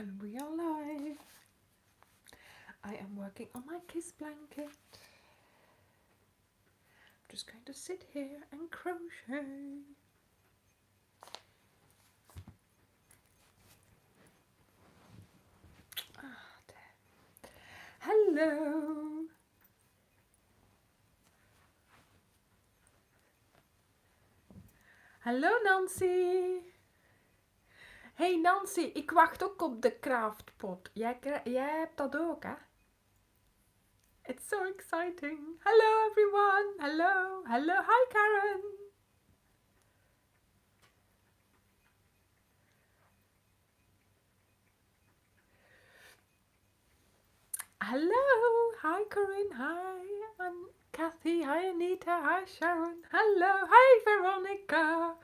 And we are live. I am working on my kiss blanket. I'm just going to sit here and crochet. Ah, there. Hello. Hallo Nancy. Hey Nancy, ik wacht ook op de craftpot. Jij hebt dat ook, hè? It's so exciting. Hello everyone. Hello. Hello. Hi Karen. Hello. Hi Corinne. Hi. I'm Kathy. Hi Anita. Hi Sharon. Hello. Hi Veronica.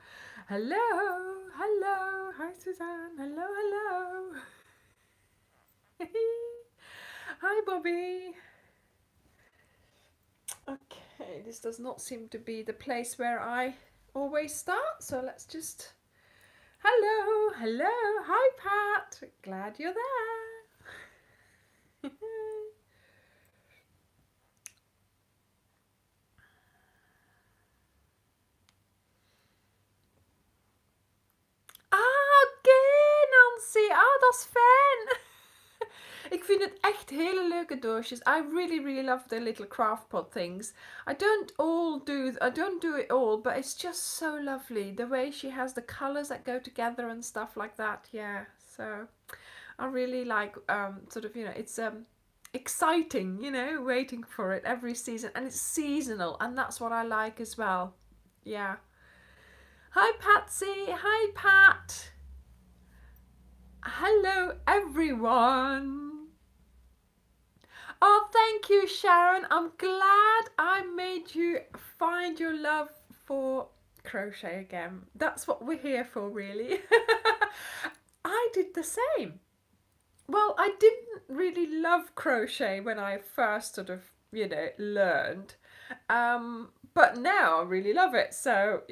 Hello. Hello. Hi Suzanne. Hello. Hello. Hi Bobby. Okay, this does not seem to be the place where I always start, so let's just... Hello, hello, hi Pat, glad you're there. Oké Nancy, dat is fijn. Ik vind het echt hele leuke doosjes. I really love the little craft pot things. I don't do it all, but it's just so lovely. The way she has the colours that go together and stuff like that. Yeah, so I really like sort of, it's exciting, waiting for it every season, and it's seasonal, and that's what I like as well. Yeah. Hi Patsy. Hi Pat. Hello everyone. Oh, thank you, Sharon. I'm glad I made you find your love for crochet again. That's what we're here for, really. I did the same. Well, I didn't really love crochet when I first sort of, learned. But now I really love it. So,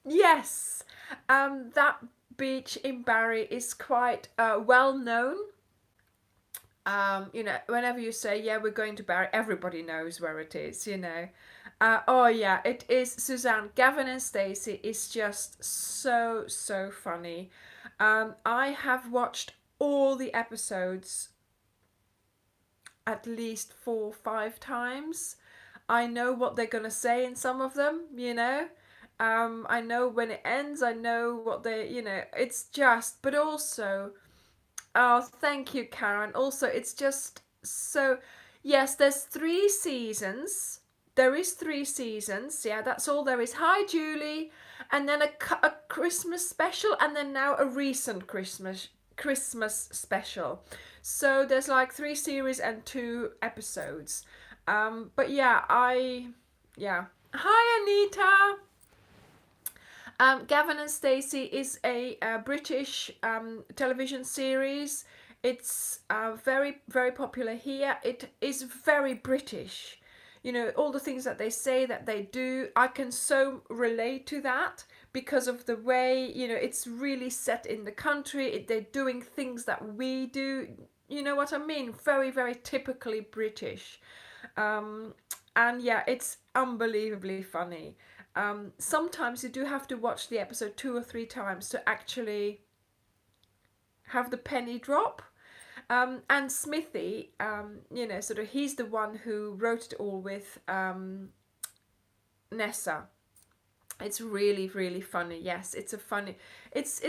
yes. That beach in Barry is quite well known. Whenever you say, yeah, we're going to Barry, everybody knows where it is, oh yeah, it is. Suzanne, Gavin and Stacey is just so funny. I have watched all the episodes at least 4 or 5 times. I know what they're gonna say in some of them, I know when it ends, I know what they, it's just, but also, oh, thank you, Karen. Also, it's just so... Yes, there's 3 seasons. There is 3 seasons. Yeah, that's all there is. Hi, Julie. And then a Christmas special, and then now a recent Christmas special. So there's like 3 series and 2 episodes. But yeah. Hi, Anita. Gavin and Stacey is a British television series. It's very popular here. It is very British. All the things that they say, that they do, I can so relate to that because of the way, it's really set in the country. They're doing things that we do. You know what I mean? Very typically British. And yeah, it's unbelievably funny. Sometimes you do have to watch the episode 2 or 3 times to actually have the penny drop. And Smithy, sort of, he's the one who wrote it all with Nessa. It's really funny. Yes, it's a funny. It's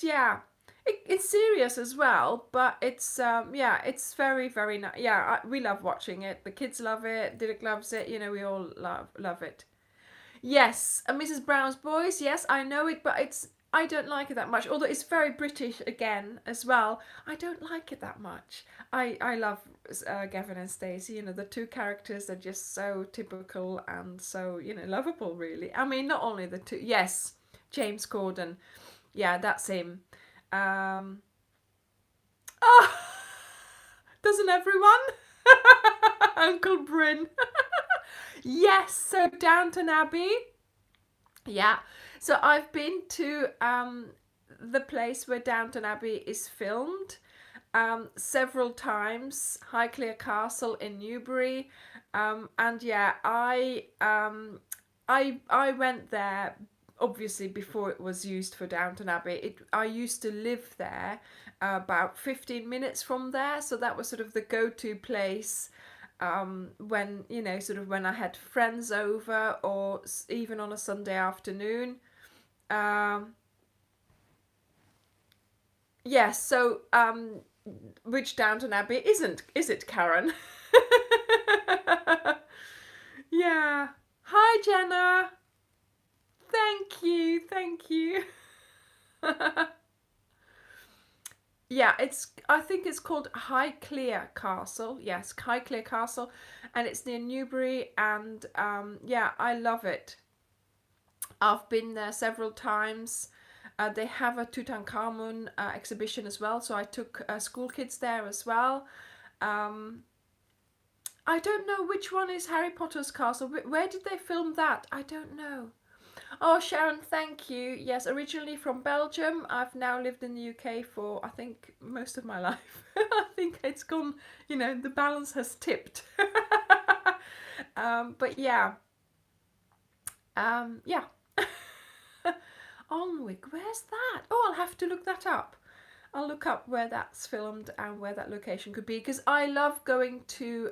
yeah. It's serious as well, but it's it's very nice. Yeah, we love watching it. The kids love it. Dirk loves it. We all love it. Yes, and Mrs. Brown's Boys. Yes, I know it, but I don't like it that much. Although it's very British again as well. I don't like it that much. I love Gavin and Stacey. The 2 characters are just so typical and so lovable. Really, I mean, not only the 2. Yes, James Corden. Yeah, that's him. Oh, doesn't everyone? Uncle Bryn. Yes, so Downton Abbey. Yeah, so I've been to the place where Downton Abbey is filmed several times. Highclere Castle in Newbury, and yeah, I went there obviously before it was used for Downton Abbey. I used to live there, about 15 minutes from there, so that was sort of the go-to place when, you know, sort of when I had friends over, or even on a Sunday afternoon. Um, yes, so which Downton Abbey isn't, is it, Karen? Yeah. Hi, Jenna. Thank you, thank you. Yeah, it's, I think it's called Highclere Castle. Yes, Highclere Castle, and it's near Newbury, and yeah, I love it. I've been there several times. They have a Tutankhamun exhibition as well, so I took school kids there as well. Um, I don't know which one is Harry Potter's castle. Where did they film that? I don't know. Oh, Sharon, thank you. Yes, originally from Belgium. I've now lived in the UK for, I think, most of my life. I think it's gone, you know, the balance has tipped. But yeah. Yeah. Alnwick, where's that? Oh, I'll have to look that up. I'll look up where that's filmed and where that location could be, because I love going to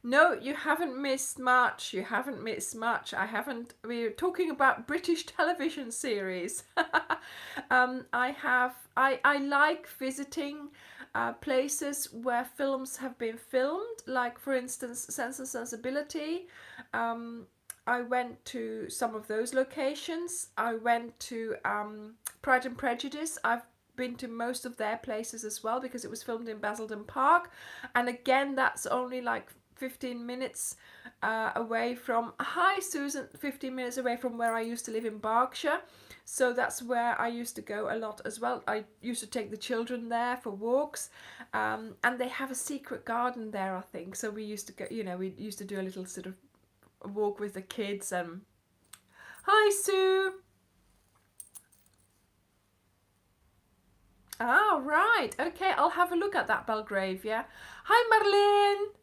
no, you haven't missed much. You haven't missed much. I haven't. We're talking about British television series. I have. I like visiting places where films have been filmed. Like, for instance, Sense and Sensibility. I went to some of those locations. I went to Pride and Prejudice. I've been to most of their places as well, because it was filmed in Basildon Park, and again, that's only like 15 minutes away from, hi Susan, 15 minutes away from where I used to live in Berkshire. So that's where I used to go a lot as well. I used to take the children there for walks, and they have a secret garden there, I think. So we used to go, you know, we used to do a little sort of walk with the kids. And hi Sue. Ah, right. Okay, I'll have a look at that, Belgravia. Hi Marlene.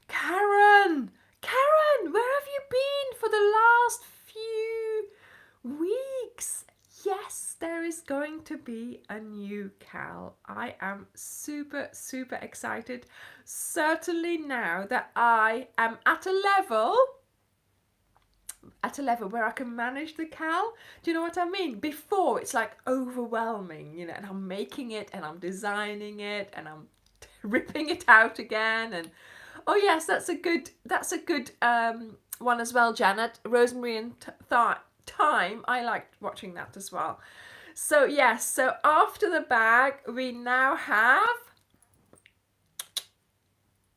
Karen! Karen, where have you been for the last few weeks? Yes, there is going to be a new Cal. I am super, super excited. Certainly now that I am at a level where I can manage the Cal. Do you know what I mean? Before, it's like overwhelming, you know, and I'm making it and I'm designing it and I'm ripping it out again. And oh yes, that's a good one as well, Janet. Rosemary and Thyme. I liked watching that as well. So yes, so after the bag, we now have,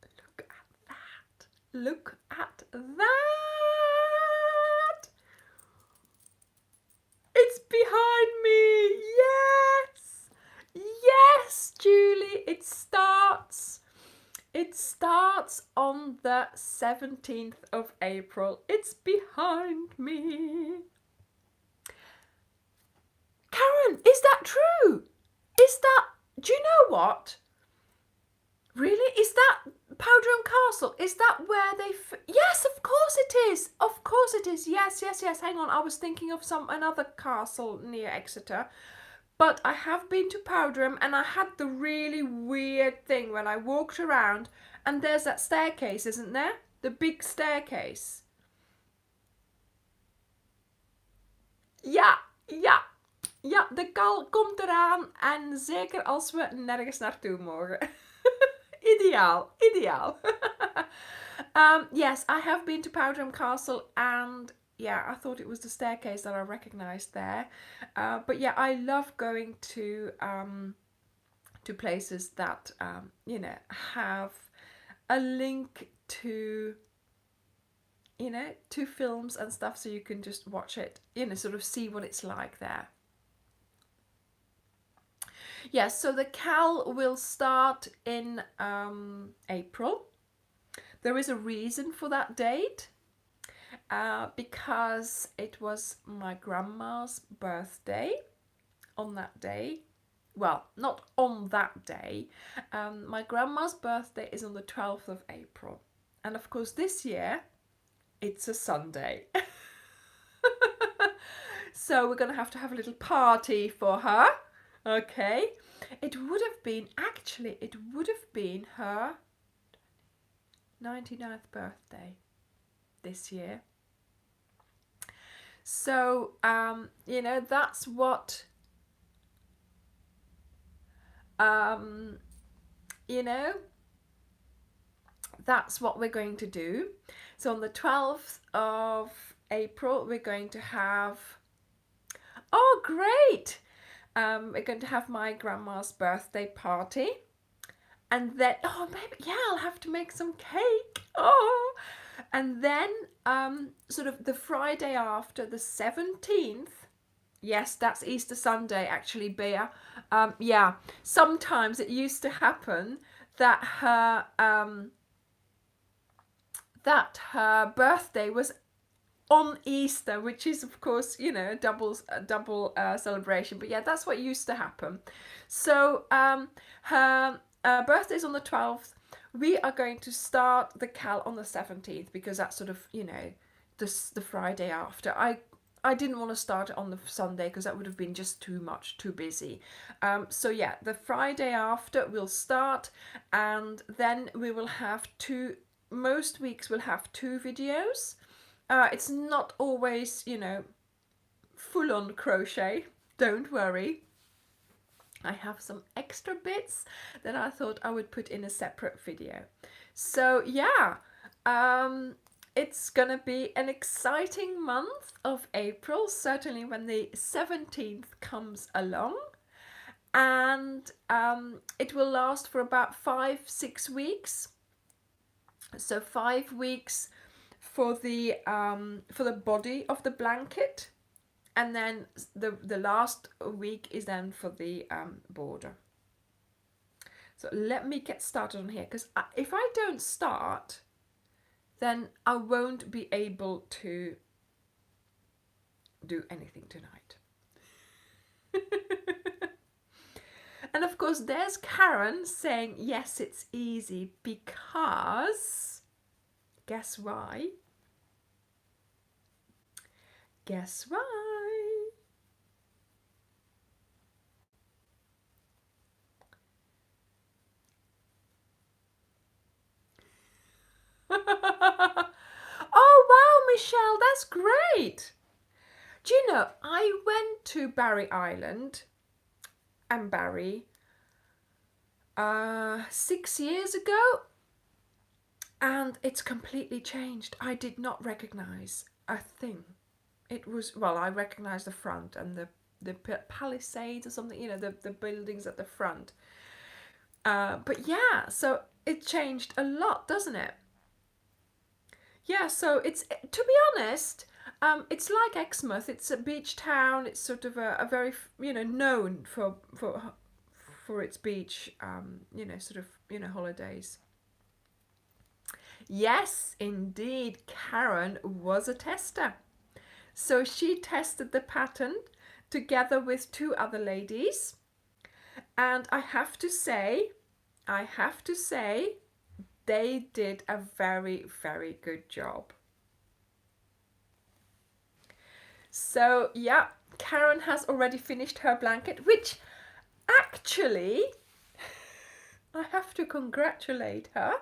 look at that. Look at that. It's behind me. Yes. Yes, Julie. It starts on the 17th of April. It's behind me. Karen, is that true? Is that, do you know what? Really? Is that Powderham Castle? Is that where they... Yes, of course it is. Of course it is. Yes, yes, yes. Hang on. I was thinking of another castle near Exeter. But I have been to Powderham, and I had the really weird thing when I walked around, and there's that staircase, isn't there? The big staircase. Ja, ja, ja, de kal komt eraan, en zeker als we nergens naartoe mogen. Ideaal, ideaal. Yes, I have been to Powderham Castle, and yeah, I thought it was the staircase that I recognised there. But yeah, I love going to places that you know, have a link to, you know, to films and stuff, so you can just watch it, you know, sort of see what it's like there. Yes, so the Cal will start in April. There is a reason for that date. because it was my grandma's birthday on that day. Well, not on that day. My grandma's birthday is on the 12th of April. And of course, this year, it's a Sunday. So we're going to have a little party for her. Okay. It would have been, actually, it would have been her 99th birthday this year. So, you know, that's what, you know, that's what we're going to do. So on the 12th of April, we're going to have, oh, great! We're going to have my grandma's birthday party. And then, oh, maybe, yeah, I'll have to make some cake. Oh, and then sort of the Friday after, the 17th. Yes, that's Easter Sunday, actually, Bea. Yeah, sometimes it used to happen that her birthday was on Easter, which is of course, you know, a double celebration. But yeah, that's what used to happen. So her birthday's on the 12th. We are going to start the cal on the 17th because that's sort of, you know, the Friday after. I didn't want to start it on the Sunday because that would have been just too much, too busy. So yeah, the Friday after we'll start, and then we will have most weeks we'll have 2 videos. It's not always, you know, full on crochet. Don't worry. I have some extra bits that I thought I would put in a separate video. So yeah, it's gonna be an exciting month of April, certainly when the 17th comes along. And it will last for about 5-6 weeks. So 5 weeks for the body of the blanket, and then the last week is then for the border. So let me get started on here, because if I don't start, then I won't be able to do anything tonight. And of course there's Karen saying yes, it's easy, because guess why? Guess why? Oh wow, Michelle, that's great. Do you know, I went to Barry Island and Barry 6 years ago, and it's completely changed. I did not recognise a thing. It was, well, I recognised the front and the palisades or something, you know, the buildings at the front. But yeah, so it changed a lot, doesn't it? Yeah, so it's, to be honest, it's like Exmouth. It's a beach town. It's sort of a very, you know, known for its beach, you know, sort of, you know, holidays. Yes, indeed, Karen was a tester. So she tested the pattern together with 2 other ladies. And I have to say, they did a very, very good job. So yeah, Karen has already finished her blanket, which actually I have to congratulate her,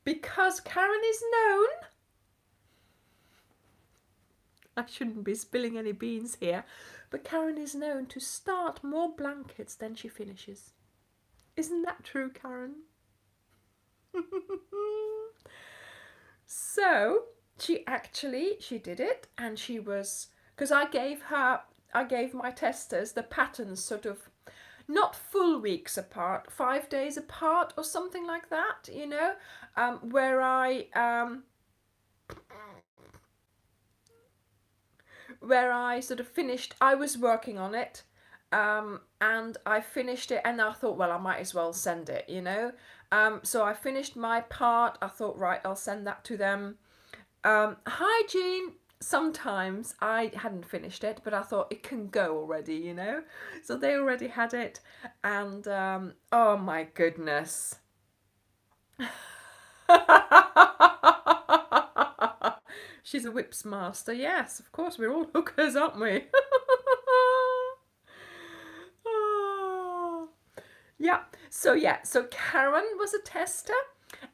because Karen is known, I shouldn't be spilling any beans here, but Karen is known to start more blankets than she finishes. Isn't that true, Karen? So she did it, and she was, because I gave my testers the patterns sort of not full weeks apart, 5 days apart or something like that, you know, where I sort of finished, I was working on it, and I finished it, and I thought, well, I might as well send it, you know. So I finished my part. I thought, right, I'll send that to them. Hygiene, sometimes I hadn't finished it, but I thought it can go already, you know? So they already had it, and oh my goodness. She's a whips master, yes, of course, we're all hookers, aren't we? Oh. So Karen was a tester,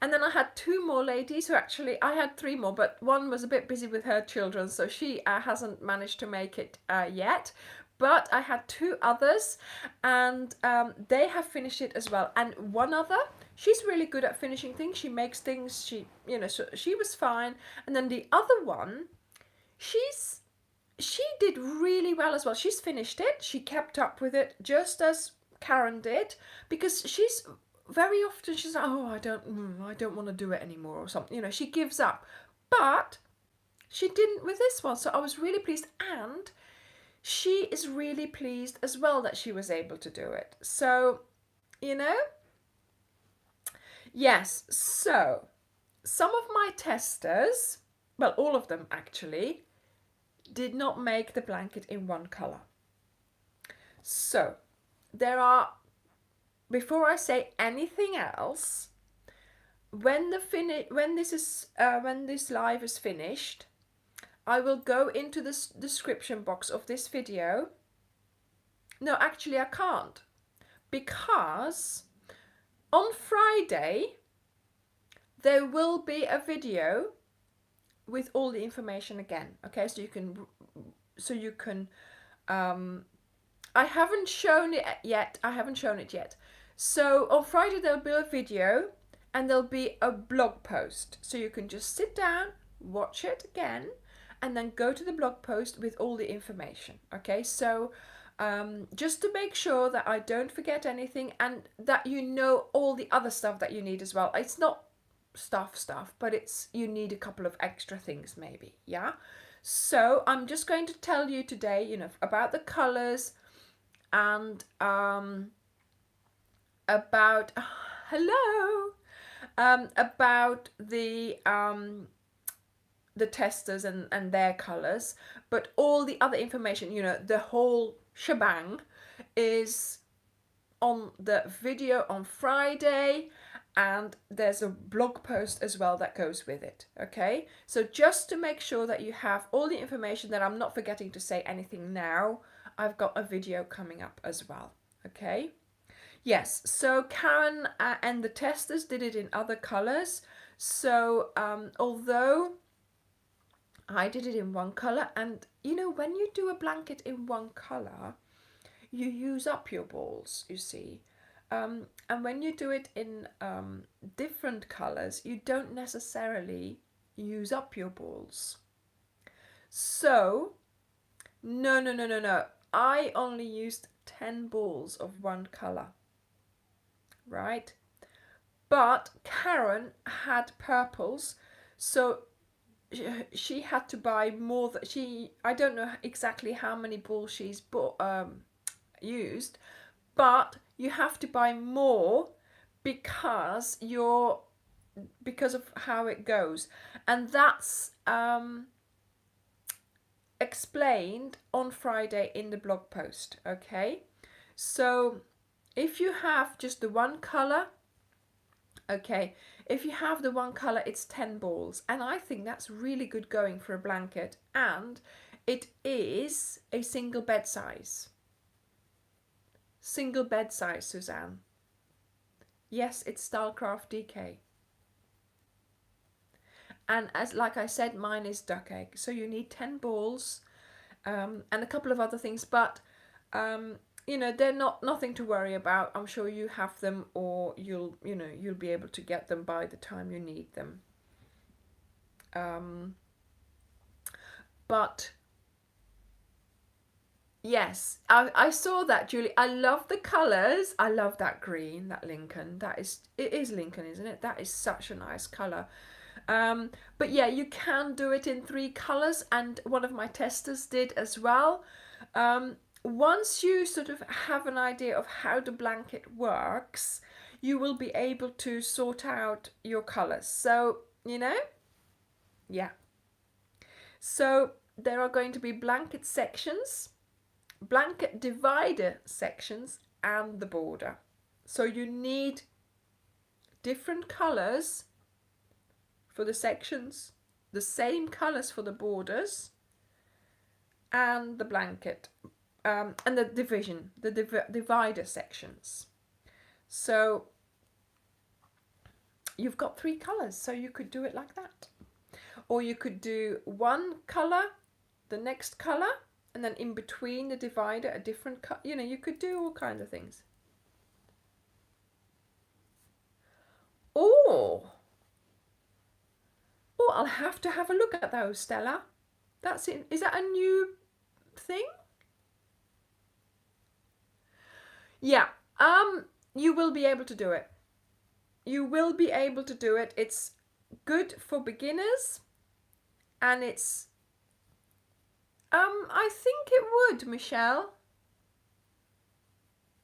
and then I had two more ladies who actually, I had three more, but one was a bit busy with her children, so she hasn't managed to make it yet. But I had two others, and they have finished it as well. And one other, she's really good at finishing things. She makes things. So she was fine. And then the other one, she's she did really well as well. She's finished it. She kept up with it just as Karen did, because she's very often she's like, oh, I don't want to do it anymore or something. She gives up. But she didn't with this one, so I was really pleased, and she is really pleased as well that she was able to do it. So, you know, yes. So some of my testers, well, all of them actually, did not make the blanket in one color. So before I say anything else, when this live is finished, I will go into the description box of this video. No, actually I can't, because on Friday there will be a video with all the information again. Okay, so you can I haven't shown it yet. So on Friday there'll be a video and there'll be a blog post. So you can just sit down, watch it again, and then go to the blog post with all the information. Okay, so just to make sure that I don't forget anything, and that you know all the other stuff that you need as well. It's not stuff, but you need a couple of extra things maybe, yeah? So I'm just going to tell you today, about the colors, and about about the testers and their colors, but all the other information, the whole shebang, is on the video on Friday, and there's a blog post as well that goes with it. Okay, so just to make sure that you have all the information, that I'm not forgetting to say anything now, I've got a video coming up as well. Okay, yes, so Karen and the testers did it in other colors. So although I did it in one color, and when you do a blanket in one color, you use up your balls, you see. And when you do it in different colors, you don't necessarily use up your balls. So, no. I only used 10 balls of one color, right? But Karen had purples, so she had to buy more. I don't know exactly how many balls she's used, but you have to buy more because of how it goes, and that's explained on Friday in the blog post. Okay, so if you have just the one color, okay, if you have the one color, it's 10 balls, and I think that's really good going for a blanket, and it is a single bed size. Single bed size, Suzanne. Yes, it's Stylecraft DK. And like I said, mine is duck egg. So you need 10 balls and a couple of other things, but they're nothing to worry about. I'm sure you have them, or you'll be able to get them by the time you need them. But yes, I saw that, Julie. I love the colours. I love that green, that Lincoln. It is Lincoln, isn't it? That is such a nice colour. But yeah, you can do it in 3 colours, and one of my testers did as well. Once you sort of have an idea of how the blanket works, you will be able to sort out your colours. So, yeah. So there are going to be blanket sections, blanket divider sections, and the border. So you need different colours for the sections, the same colours for the borders, and the blanket, and the division, the divider sections. So you've got 3 colours, so you could do it like that. Or you could do one colour, the next colour, and then in between the divider a different colour. You know, you could do all kinds of things. Or I'll have to have a look at those, Stella. That's it. Is that a new thing? Yeah. You will be able to do it. You will be able to do it. It's good for beginners, and it's I think it would, Michelle.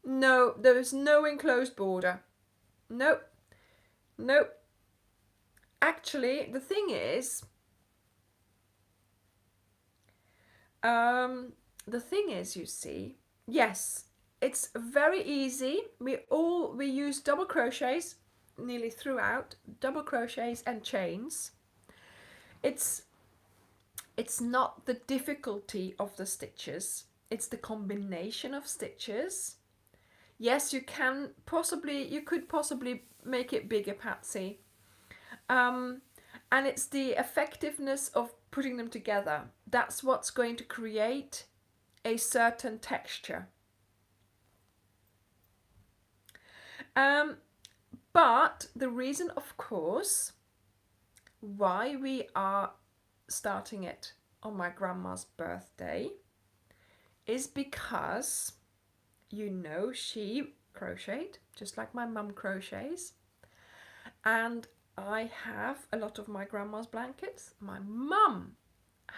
No, there is no enclosed border. Nope. Nope. Actually, the thing is, you see, yes, it's very easy. We use double crochets nearly throughout, double crochets and chains. It's not the difficulty of the stitches, it's the combination of stitches. Yes, you could possibly make it bigger, Patsy. And it's the effectiveness of putting them together. That's what's going to create a certain texture. But the reason, of course, why we are starting it on my grandma's birthday is because, you know, she crocheted just like my mum crochets, and I have a lot of my grandma's blankets. My mum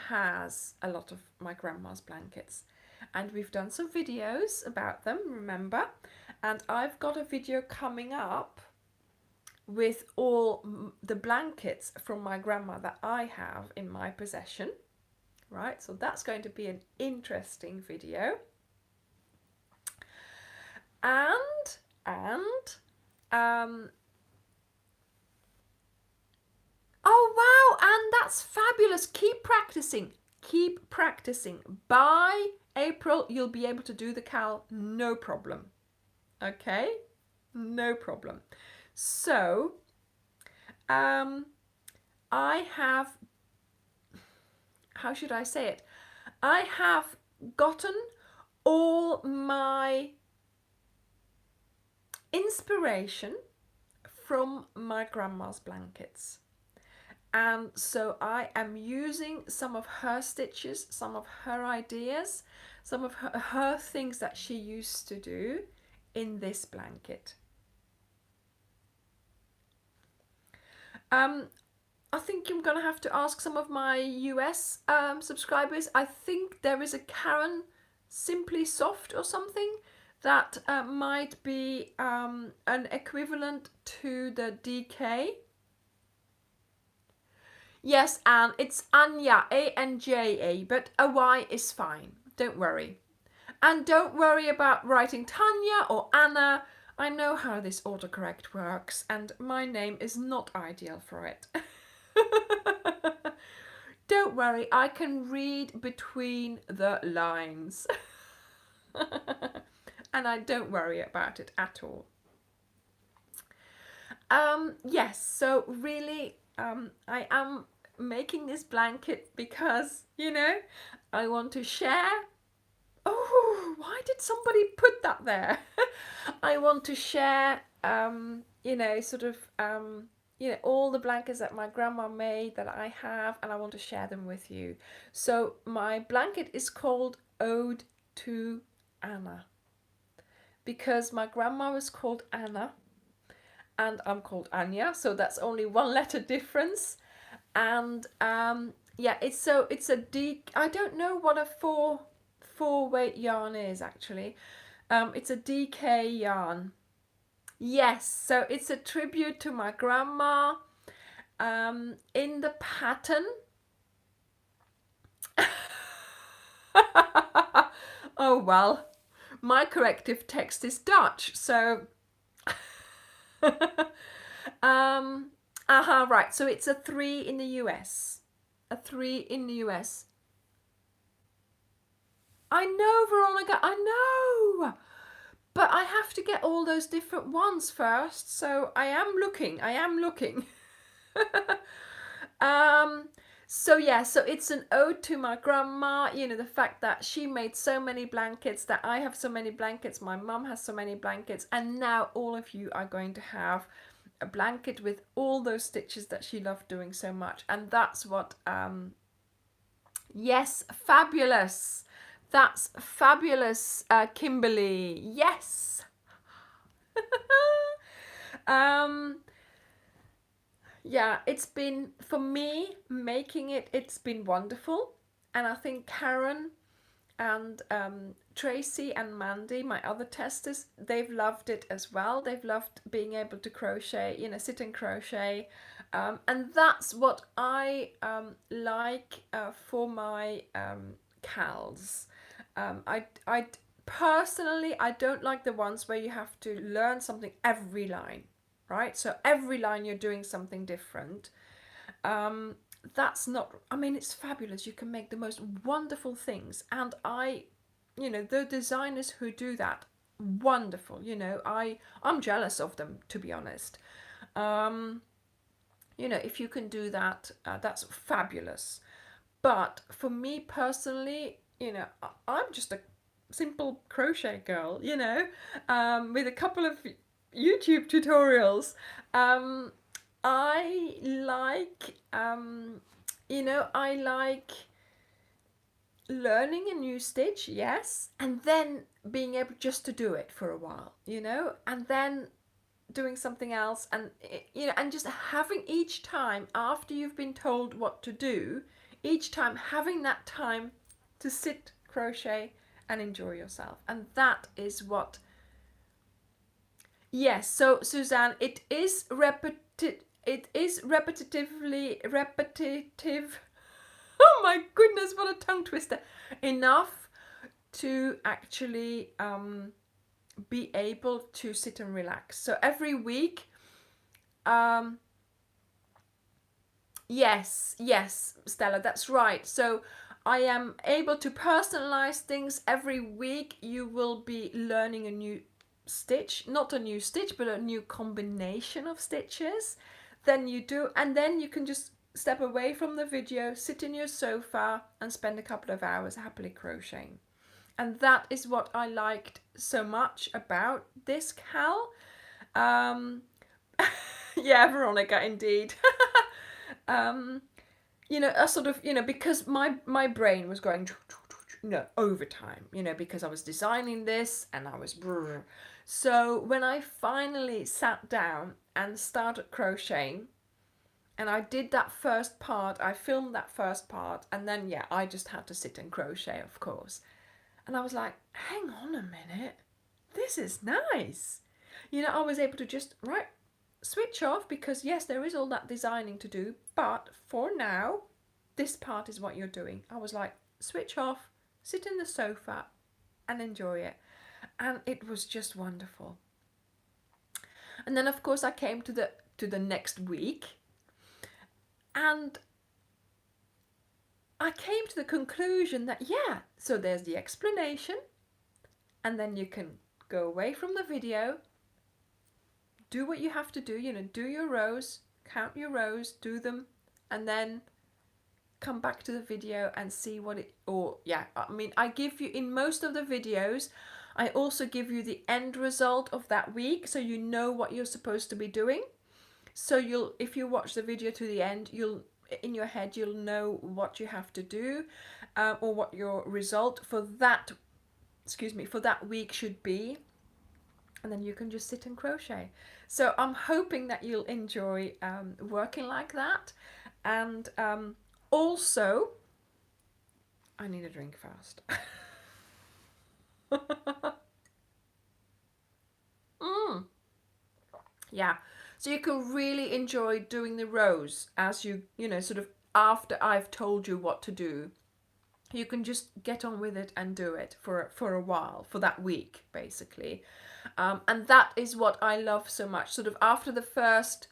has a lot of my grandma's blankets, and we've done some videos about them, remember? And I've got a video coming up with all the blankets from my grandma that I have in my possession, right? So that's going to be an interesting video. And oh wow, and that's fabulous. Keep practicing. Keep practicing. By April, you'll be able to do the cowl, no problem. Okay? No problem. So, I have, how should I say it? I have gotten all my inspiration from my grandma's blankets. And so I am using some of her stitches, some of her ideas, some of her things that she used to do in this blanket. I think I'm going to have to ask some of my US subscribers. I think there is a Karen Simply Soft or something that might be an equivalent to the DK. Yes, Anne, it's Anja, A-N-J-A, but a Y is fine. Don't worry. And don't worry about writing Tanya or Anna. I know how this autocorrect works, and my name is not ideal for it. Don't worry, I can read between the lines. And I don't worry about it at all. Yes, so really, I am making this blanket because, you know, I want to share. Oh, why did somebody put that there? I want to share, you know, sort of, you know, all the blankets that my grandma made that I have, and I want to share them with you. So my blanket is called Ode to Anna, because my grandma was called Anna and I'm called Anya, so that's only one letter difference. And yeah, it's a D. I don't know what a four weight yarn is actually. It's a DK yarn. Yes, so it's a tribute to my grandma. In the pattern, Oh well, my corrective text is Dutch, so right. So it's a 3 in the US. A 3 in the US. I know, Veronica, I know. But I have to get all those different ones first, so I am looking. I am looking. um so yeah, so it's an ode to my grandma, you know, the fact that she made so many blankets, that I have so many blankets, my mum has so many blankets, and now all of you are going to have a blanket with all those stitches that she loved doing so much. And that's what yes, fabulous. That's fabulous, Kimberly. Yes. um yeah, it's been, for me, making it, it's been wonderful. And I think Karen and Tracy and Mandy, my other testers, they've loved it as well. They've loved being able to crochet, you know, sit and crochet. And that's what I like for my CALs. I personally, I don't like the ones where you have to learn something every line, right? So every line you're doing something different. That's not, I mean, it's fabulous. You can make the most wonderful things. And you know, the designers who do that, wonderful. You know, I'm jealous of them, to be honest. You know, if you can do that, that's fabulous. But for me personally, you know, I'm just a simple crochet girl, you know, with a couple of YouTube tutorials. I like, you know, I like learning a new stitch, yes, and then being able just to do it for a while, you know, and then doing something else, and you know, and just having each time after you've been told what to do, each time having that time to sit, crochet, and enjoy yourself. And that is what, yes, so Suzanne, it is repetitively repetitive. Oh my goodness, what a tongue twister. Enough to actually be able to sit and relax. So every week, um, yes, Stella, that's right. So I am able to personalize things every week. You will be learning a new stitch, not a new stitch, but a new combination of stitches. Then you do, and then you can just step away from the video, sit in your sofa, and spend a couple of hours happily crocheting. And that is what I liked so much about this CAL. Um, yeah, Veronica, indeed. You know, a sort of, you know, because my brain was going, you know, overtime, you know, because I was designing this and I was brr. So when I finally sat down and started crocheting, and I did that first part, I filmed that first part, and then yeah, I just had to sit and crochet, of course. And I was like, hang on a minute, this is nice. You know, I was able to just, right, switch off, because yes, there is all that designing to do, but for now, this part is what you're doing. I was like, switch off, sit in the sofa, and enjoy it. And it was just wonderful. And then of course I came to the next week, and I came to the conclusion that yeah, so there's the explanation, and then you can go away from the video, do what you have to do, you know, do your rows, count your rows, do them, and then come back to the video and see what it, or yeah, I mean, I give you, in most of the videos, I also give you the end result of that week, so you know what you're supposed to be doing. So you'll, if you watch the video to the end, you'll, in your head, you'll know what you have to do, or what your result for that, excuse me, for that week should be. And then you can just sit and crochet. So I'm hoping that you'll enjoy working like that. And also, I need a drink first. Yeah, so you can really enjoy doing the rows as you know, sort of after I've told you what to do. you can just get on with it and do it for a while, for that week, basically. And that is what I love so much. Sort of after the first,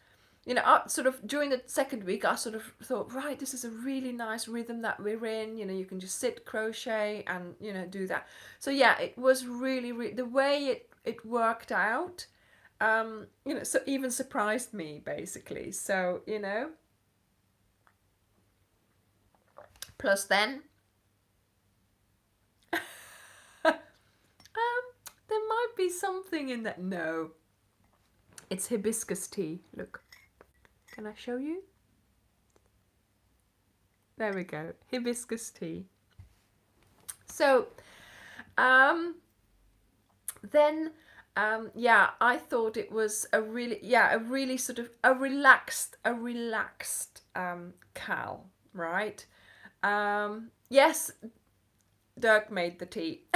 sort of during the second week, I sort of thought, right, this is a really nice rhythm that we're in. You can just sit, crochet, and do that. So yeah, it was really the way it worked out. So even surprised me, basically. So plus then. There might be something in that. No, it's hibiscus tea. Look, can I show you? There we go, hibiscus tea. So, then, yeah, I thought it was a really sort of a relaxed cal, right? Yes, Dirk made the tea.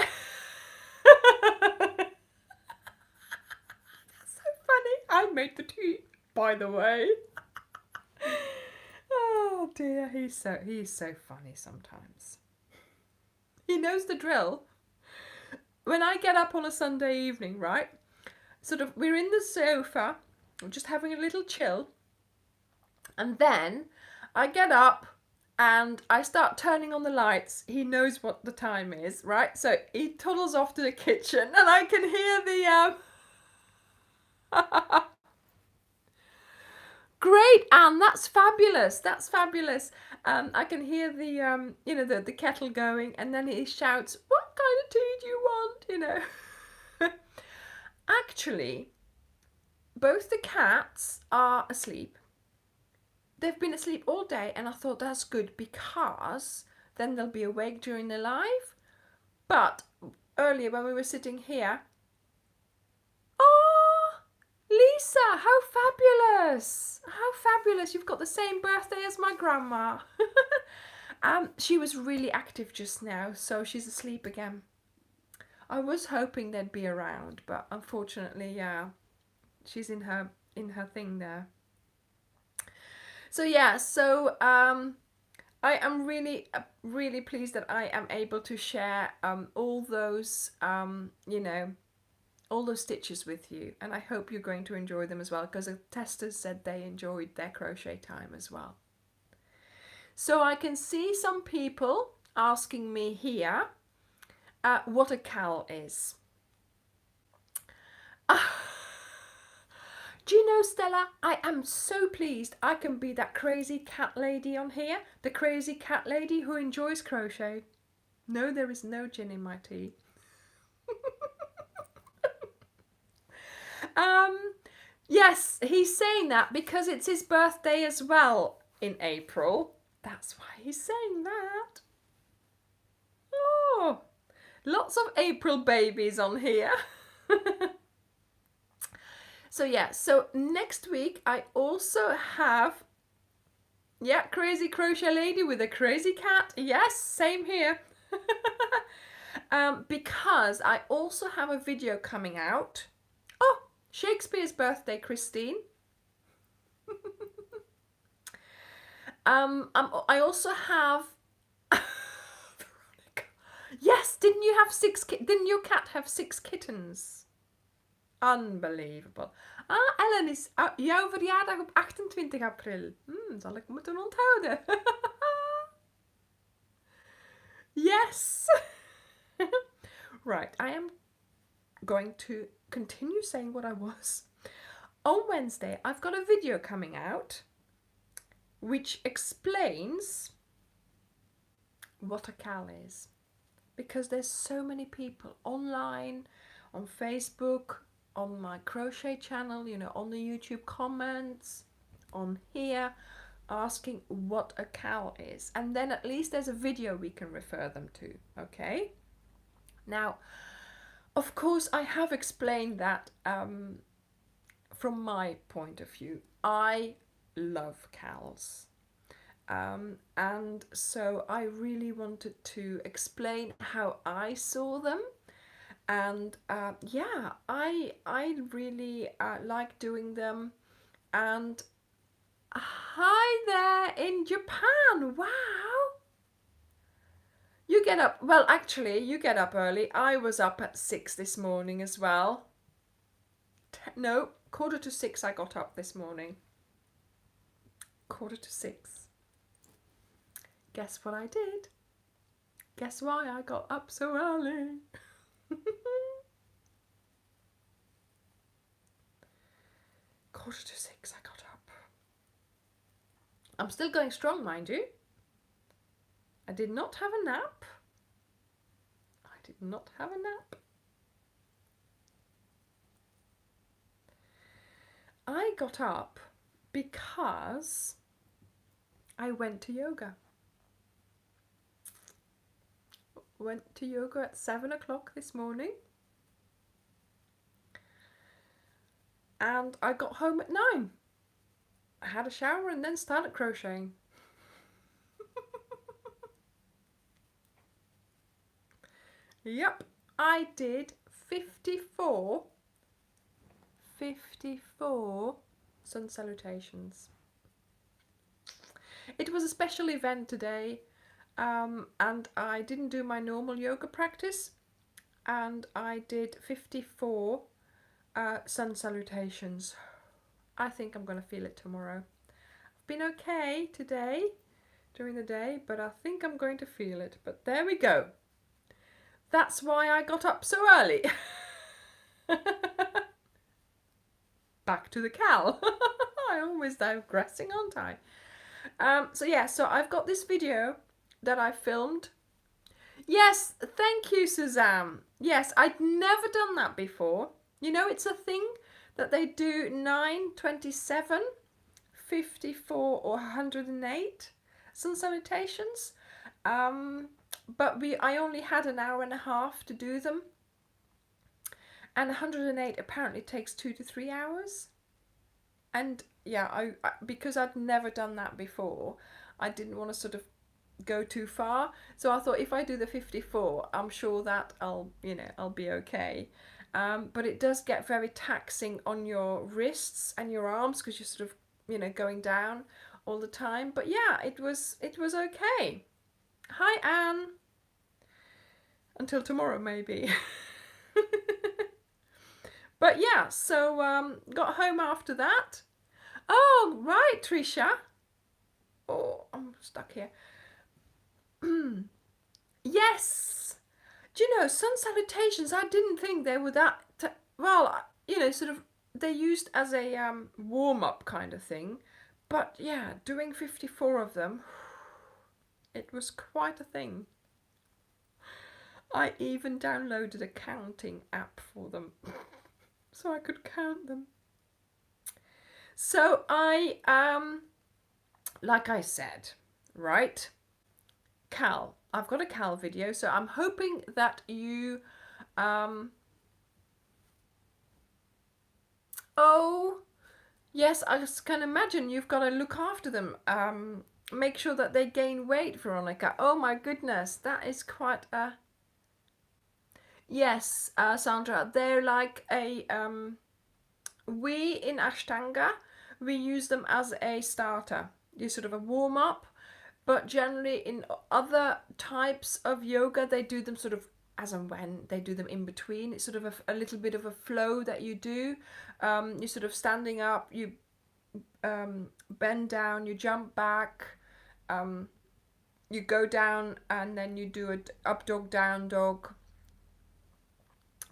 I made the tea, by the way. Oh dear, he's so funny sometimes. He knows the drill. When I get up on a Sunday evening, right? Sort of, we're in the sofa, just having a little chill, and then I get up and I start turning on the lights. He knows what the time is, right? So he toddles off to the kitchen, and I can hear the Great, Anne. That's fabulous. That's fabulous. I can hear the the kettle going, and then he shouts, "What kind of tea do you want?" Actually, both the cats are asleep. They've been asleep all day, and I thought that's good because then they'll be awake during their life. But earlier when we were sitting here, oh, Lisa, how fabulous! How fabulous! You've got the same birthday as my grandma. She was really active just now, so she's asleep again. I was hoping they'd be around, but unfortunately, yeah, she's in her thing there. So yeah, so I am really pleased that I am able to share all those all those stitches with you, and I hope you're going to enjoy them as well, because the testers said they enjoyed their crochet time as well. So I can see some people asking me here what a cal is. Do you know, Stella, I am so pleased I can be that crazy cat lady on here, the crazy cat lady who enjoys crochet. No, there is no gin in my tea. Yes, he's saying that because it's his birthday as well in April. That's why he's saying that. Oh, lots of April babies on here. So yeah, so next week I also have, yeah, crazy crochet lady with a crazy cat. Yes, same here. Because I also have a video coming out. Oh, Shakespeare's birthday, Christine. I also have Veronica. Yes, didn't your cat have 6 kittens? Unbelievable. Ellen is jouw verjaardag op 28 april. Zal ik moeten onthouden. Yes. Right, I am going to continue saying what I was. On Wednesday, I've got a video coming out which explains what a cal is. Because there's so many people online, on Facebook, on my crochet channel, on the YouTube comments, on here, asking what a cal is. And then at least there's a video we can refer them to, okay? Now, of course, I have explained that from my point of view. I love cals. And so I really wanted to explain how I saw them. And yeah, I really like doing them. And hi there in Japan. Wow, you you get up? Well, actually, you get up early. I was up at 6 this morning as well. No, 5:45 I got up this morning. 5:45. Guess what I did? Guess why I got up so early? 5:45 I got up. I'm still going strong, mind you. I did not have a nap. I did not have a nap. I got up because I went to yoga. Went to yoga at 7 o'clock this morning. And I got home at 9. I had a shower and then started crocheting. Yep, I did 54 sun salutations. It was a special event today, and I didn't do my normal yoga practice, and I did 54 sun salutations. I think I'm going to feel it tomorrow. I've been okay today, during the day, but I think I'm going to feel it. But there we go. That's why I got up so early. Back to the Cal. I always digressing, aren't I? So I've got this video that I filmed. Yes, thank you, Suzanne. Yes, I'd never done that before. You know, it's a thing that they do 9, 27, 54 or 108 sun salutations. But I only had an hour and a half to do them. And 108 apparently takes 2 to 3 hours. And yeah, I because I'd never done that before, I didn't want to sort of go too far. So I thought if I do the 54, I'm sure that I'll be okay. But it does get very taxing on your wrists and your arms because you're sort of, going down all the time. But yeah, it was okay. Hi, Anne. Until tomorrow, maybe. But yeah, so got home after that. Oh, right, Trisha. Oh, I'm stuck here. Yes. Do you know, sun salutations, I didn't think they were that... sort of, they're used as a warm-up kind of thing. But yeah, doing 54 of them, it was quite a thing. I even downloaded a counting app for them so I could count them. So I, like I said, right, Cal, I've got a Cal video, so I'm hoping that you, oh, yes, I just can imagine you've got to look after them, make sure that they gain weight, Veronica. Oh my goodness, that is quite a... Yes, Sandra, they're like a, we in Ashtanga, we use them as a starter. You sort of a warm up, but generally in other types of yoga, they do them sort of as and when they do them in between. It's sort of a little bit of a flow that you do. You're sort of standing up, you bend down, you jump back, you go down, and then you do an up dog, down dog.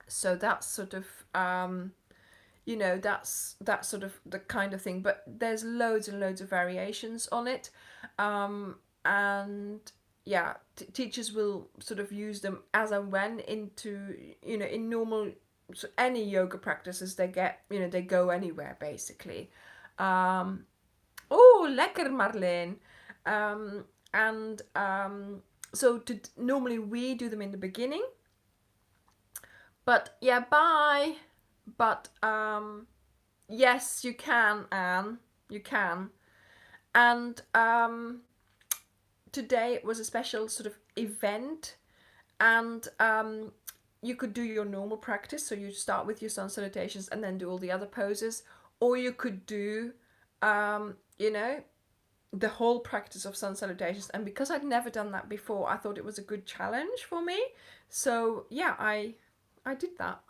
So that's sort of, that's sort of the kind of thing. But there's loads and loads of variations on it. And yeah, teachers will sort of use them as and when into, in normal, any yoga practices they get, they go anywhere basically. Oh, lekker Marleen. So normally we do them in the beginning. But yeah, bye. But yes, you can, Anne. You can. And today it was a special sort of event, and you could do your normal practice. So you start with your sun salutations and then do all the other poses, or you could do, the whole practice of sun salutations, and because I'd never done that before, I thought it was a good challenge for me. So yeah, I did that.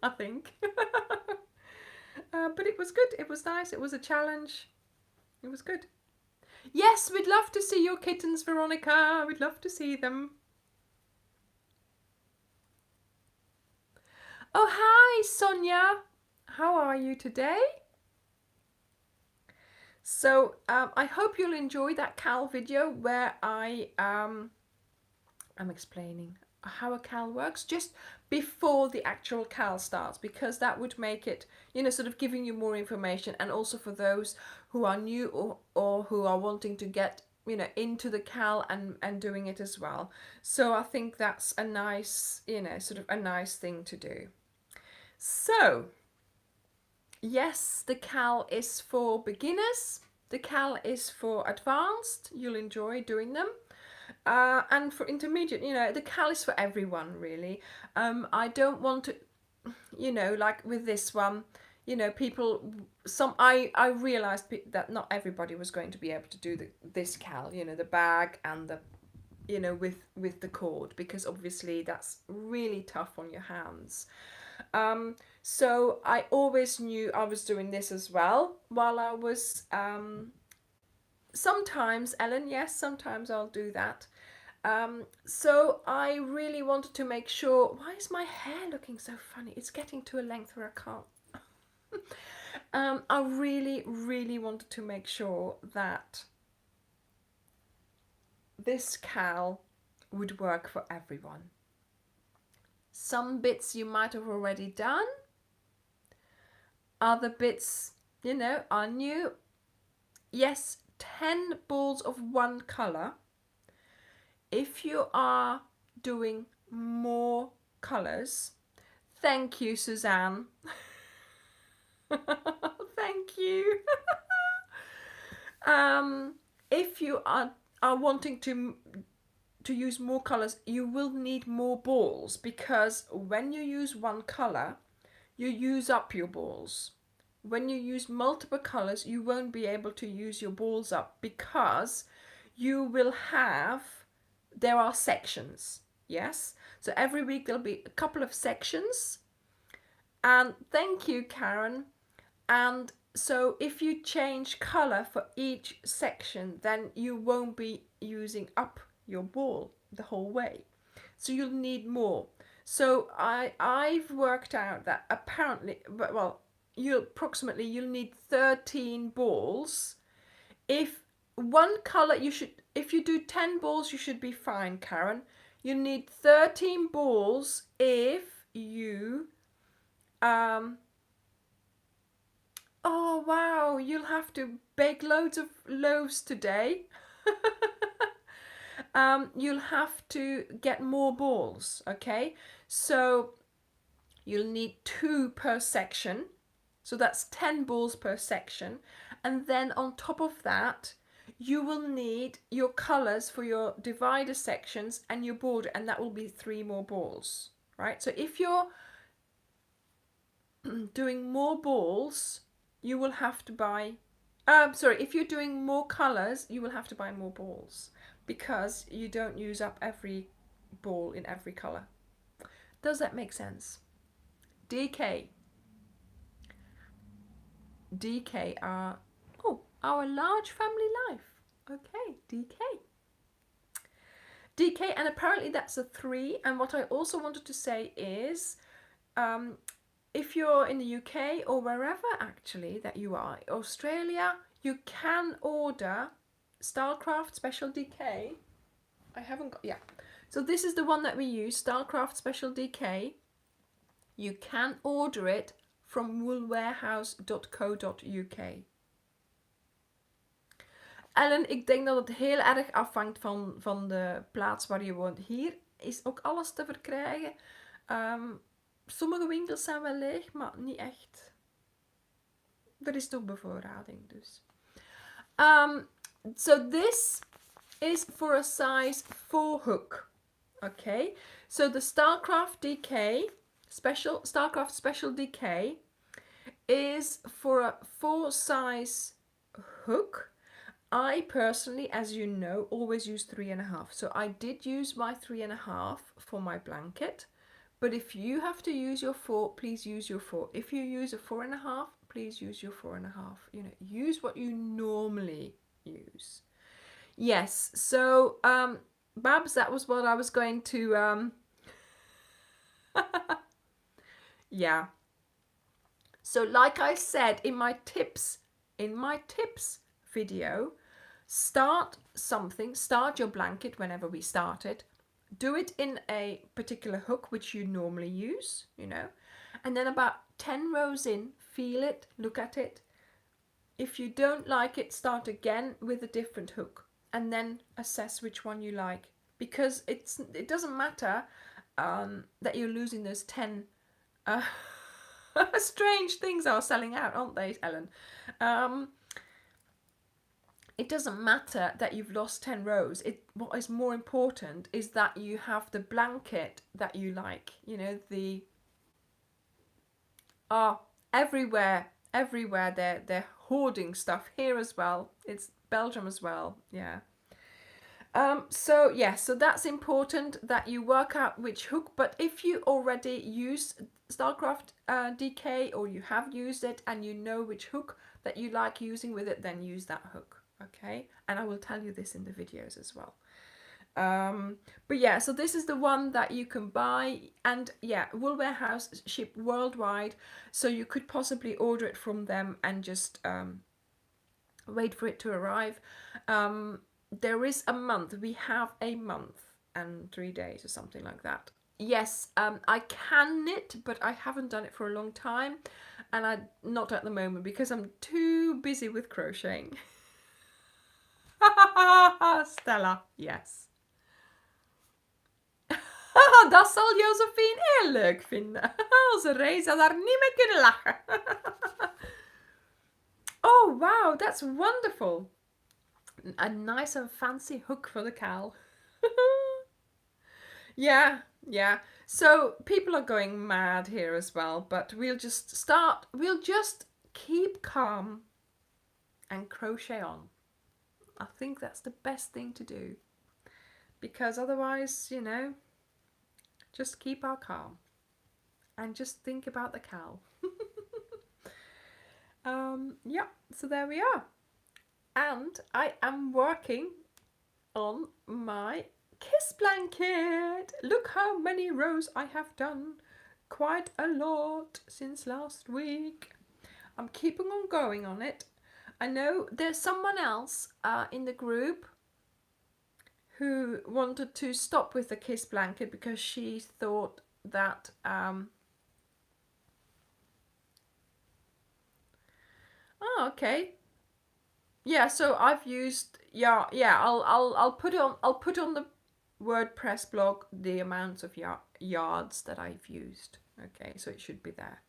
I think. But it was good. It was nice. It was a challenge. It was good. Yes, we'd love to see your kittens, Veronica. We'd love to see them. Oh, hi, Sonia. How are you today? So I hope you'll enjoy that Cal video where I'm explaining how a Cal works just before the actual Cal starts, because that would make it, you know, sort of giving you more information, and also for those who are new or who are wanting to get, you know, into the Cal and doing it as well. So I think that's a nice, you know, sort of a nice thing to do. So yes, the Cal is for beginners. The Cal is for advanced. You'll enjoy doing them. And for intermediate, you know, the Cal is for everyone, really. I don't want to, you know, like with this one, you know, people, I realized that not everybody was going to be able to do this Cal, you know, the bag and the, you know, with the cord, because obviously that's really tough on your hands. So I always knew I was doing this as well while I was, sometimes, Ellen, yes, sometimes I'll do that. So I really wanted to make sure, why is my hair looking so funny? It's getting to a length where I can't. I really, really wanted to make sure that this Cal would work for everyone. Some bits you might have already done. Other bits, you know, are new. Yes, 10 balls of one colour. If you are doing more colours, thank you, Suzanne. Thank you. If you are wanting to use more colours, you will need more balls, because when you use one colour, you use up your balls. When you use multiple colours, you won't be able to use your balls up, because you will have, there are sections, yes? So every week there'll be a couple of sections. And thank you, Karen. And so if you change colour for each section, then you won't be using up your ball the whole way. So you'll need more. So I've worked out that apparently, well, you'll need 13 balls. If one colour, if you do 10 balls, you should be fine, Karen. You need 13 balls if you, oh wow, you'll have to bake loads of loaves today. You'll have to get more balls, okay? So you'll need 2 per section. So that's 10 balls per section. And then on top of that, you will need your colours for your divider sections and your border, and that will be 3 more balls, right? So if you're doing more balls, you will have to buy, if you're doing more colours, you will have to buy more balls, because you don't use up every ball in every colour. Does that make sense? DK are, oh, our large family life. Okay, DK, and apparently that's a 3. And what I also wanted to say is, if you're in the UK or wherever actually that you are, Australia, you can order Stylecraft Special DK. I haven't got, yeah. So this is the one that we use, Stylecraft Special DK. You can order it from woolwarehouse.co.uk. Ellen, ik denk dat het heel erg afhangt van de plaats waar je woont. Hier is ook alles te verkrijgen. Sommige winkels zijn wel leeg, maar niet echt. Er is toch bevoorrading, dus. So this is for a size 4 hook. Okay, so the Stylecraft DK, Stylecraft Special DK is for a 4 size hook, I personally, as you know, always use 3.5. So I did use my 3.5 for my blanket. But if you have to use your 4, please use your 4. If you use a 4.5, please use your 4.5. You know, use what you normally use. Yes. So, Babs, that was what I was going to. Yeah. So, like I said in my tips video, start something. Start your blanket whenever we start it. Do it in a particular hook which you normally use, you know, and then about 10 rows in, feel it, look at it. If you don't like it, start again with a different hook and then assess which one you like, because it doesn't matter that you're losing those 10 strange things are selling out, aren't they, Ellen? It doesn't matter that you've lost 10 rows. What is more important is that you have the blanket that you like. You know, the everywhere they're hoarding stuff here as well. It's Belgium as well. Yeah. So yeah, so that's important that you work out which hook. But if you already use Starcraft DK, or you have used it and you know which hook that you like using with it, then use that hook. Okay, and I will tell you this in the videos as well. But yeah, so this is the one that you can buy, and yeah, Wool Warehouse ship worldwide, so you could possibly order it from them and just wait for it to arrive. There is a month. We have a month and 3 days or something like that. Yes, I can knit, but I haven't done it for a long time, and I not at the moment because I'm too busy with crocheting. Stella, yes. Dat zal Josephine heel leuk vinden. Onze Ray zou daar niet mee kunnen lachen. Oh, wow, that's wonderful. A nice and fancy hook for the cowl. Yeah, yeah. So people are going mad here as well, but we'll just keep calm and crochet on. I think that's the best thing to do, because otherwise, you know, just keep our calm and just think about the cowl. Yeah, so there we are. And I am working on my kiss blanket. Look how many rows I have done. Quite a lot since last week. I'm keeping on going on it. I know there's someone else in the group who wanted to stop with the kiss blanket because she thought that oh, okay. Yeah, so I've used I'll put on the WordPress blog the amounts of yards that I've used. Okay, so it should be there.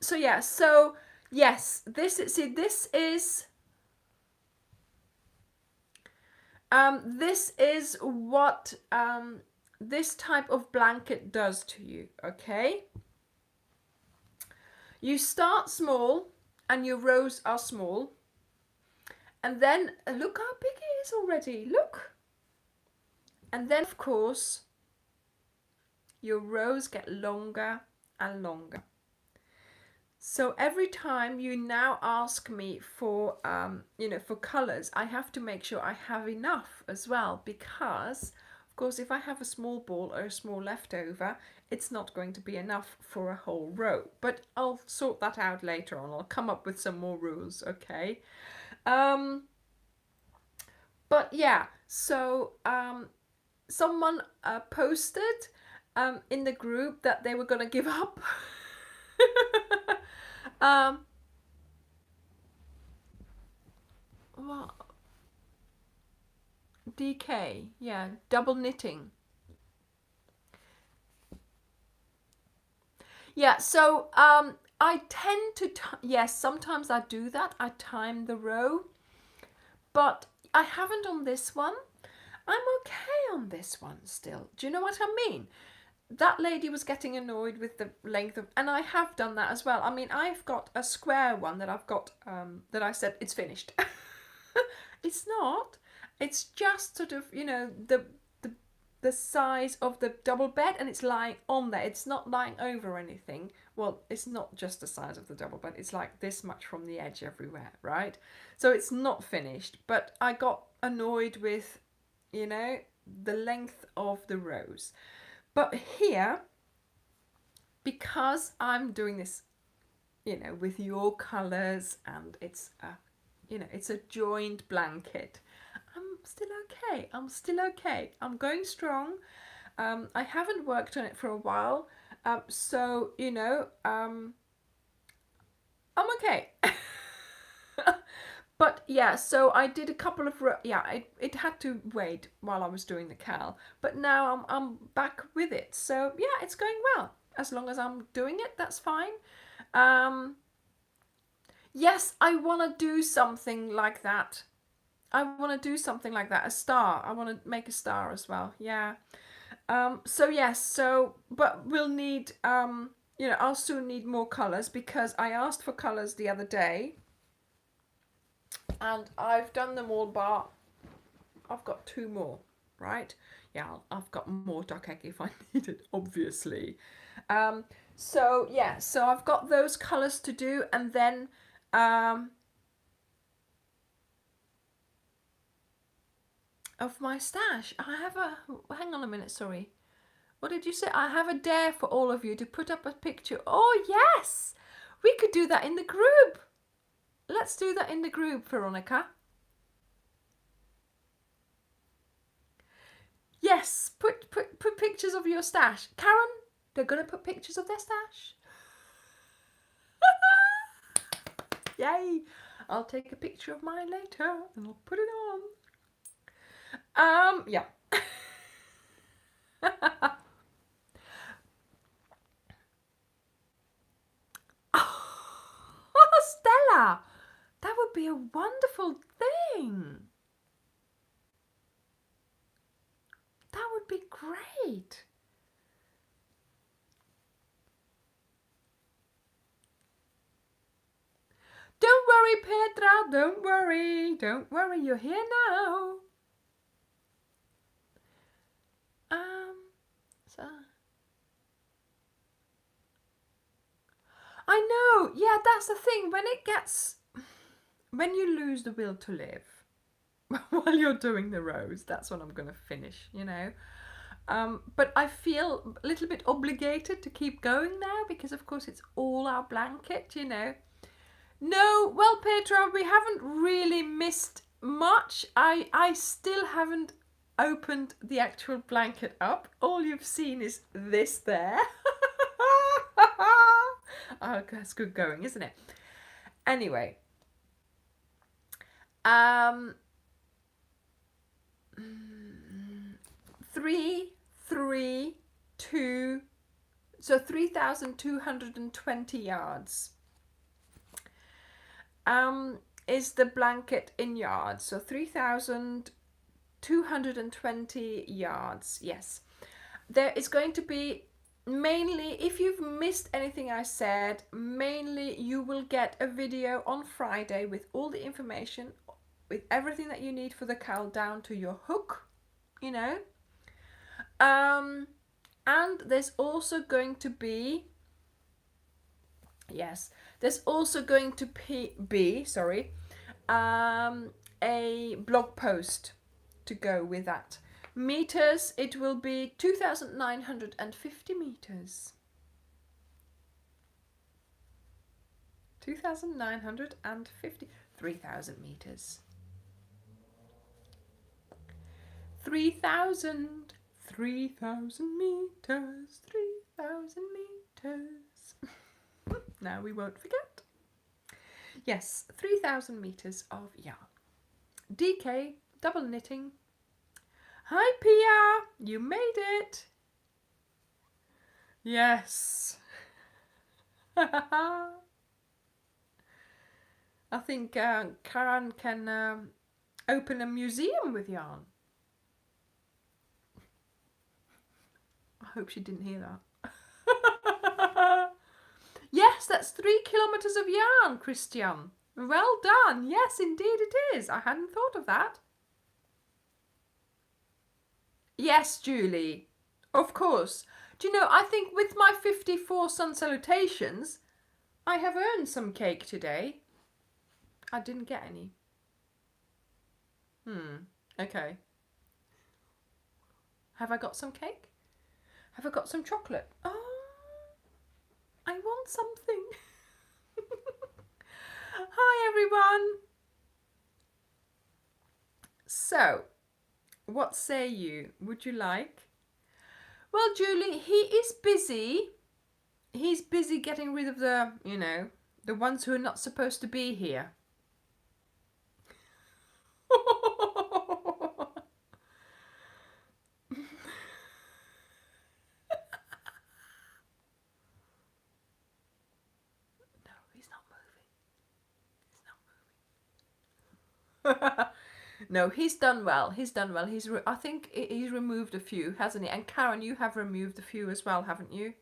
So yeah, so yes, this is what this type of blanket does to you, okay? You start small and your rows are small. And then look how big it is already. Look. And then, of course, your rows get longer and longer. So every time you now ask me for, for colors, I have to make sure I have enough as well, because, of course, if I have a small ball or a small leftover, it's not going to be enough for a whole row. But I'll sort that out later on. I'll come up with some more rules, okay? But yeah, so someone posted in the group that they were going to give up. Well, DK, yeah, double knitting. Yeah, so I tend to, yes, sometimes I do that. I time the row, but I haven't on this one. I'm okay on this one still. Do you know what I mean? That lady was getting annoyed with the length of, and I have done that as well. I mean, I've got a square one that I've got, that I said it's finished. It's not. It's just sort of, you know, the the size of the double bed, and it's lying on there. It's not lying over anything. Well, it's not just the size of the double bed. It's like this much from the edge everywhere, right? So it's not finished, but I got annoyed with, you know, the length of the rows. But here, because I'm doing this, you know, with your colors, and it's a, you know, it's a joined blanket, I'm still okay. I'm still okay. I'm going strong. I haven't worked on it for a while, so you know, I'm okay. But yeah, so I did a couple of yeah. It had to wait while I was doing the cal, but now I'm back with it. So yeah, it's going well. As long as I'm doing it, that's fine. Um, yes, I want to do something like that. I want to do something like that. A star. I want to make a star as well. Yeah. So yes. So but we'll need you know, I'll soon need more colors because I asked for colors the other day, and I've done them all bar. I've got two more, right? Yeah, I've got more duck egg if I need it, obviously. So yeah, so I've got those colors to do, and then of my stash, I have a. Hang on a minute, sorry. What did you say? I have a dare for all of you to put up a picture. Oh yes, we could do that in the group. Let's do that in the group, Veronica. Yes, put pictures of your stash. Karen, they're gonna put pictures of their stash. Yay! I'll take a picture of mine later and I'll put it on. Yeah. Oh, Stella, that would be a wonderful thing. That would be great. Don't worry, Petra. Don't worry. Don't worry. You're here now. So I know. Yeah, that's the thing. When you lose the will to live while you're doing the rows, that's when I'm gonna finish. You know. But I feel a little bit obligated to keep going now because, of course, it's all our blanket. You know. No, well, Petra, we haven't really missed much. I still haven't opened the actual blanket up. All you've seen is this there. Oh, that's good going, isn't it? Anyway, um, 332, so 3,220 yards. Is the blanket in yards, so 3,220 yards. Yes, there is going to be mainly, if you've missed anything I said, mainly you will get a video on Friday with all the information, with everything that you need for the cowl down to your hook, you know. And there's also going to be, yes, there's also going to be a blog post to go with that. Meters, it will be 2,950 meters. 2,950, 3,000 meters. 3,000 meters, 3,000 meters. Now we won't forget. Yes, 3,000 meters of yarn. DK, double knitting. Hi, Pia, you made it. Yes. I think Karen can open a museum with yarn. I hope she didn't hear that. Yes, that's 3 kilometers of yarn, Christian. Well done. Yes, indeed it is. I hadn't thought of that. Yes, Julie. Of course. Do you know, I think with my 54 sun salutations, I have earned some cake today. I didn't get any. Okay. Have I got some cake? Have I got some chocolate? Oh, I want something. Hi, everyone. So, what say you? Would you like? Well, Julie, he is busy. He's busy getting rid of the ones who are not supposed to be here. No, he's not moving. No, he's done well. He's done well. I think he's removed a few, hasn't he? And Karen, you have removed a few as well, haven't you?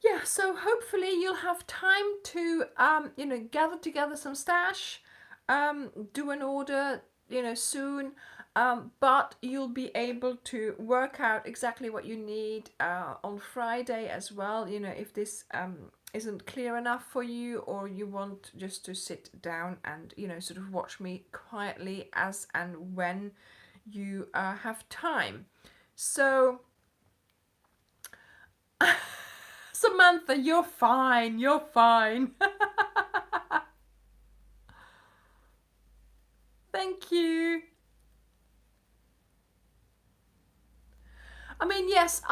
Yeah, so hopefully you'll have time to gather together some stash, do an order, soon. But you'll be able to work out exactly what you need on Friday as well. If this isn't clear enough for you, or you want just to sit down and sort of watch me quietly as and when you have time. So Samantha, you're fine. You're fine. Thank you. I mean, yes,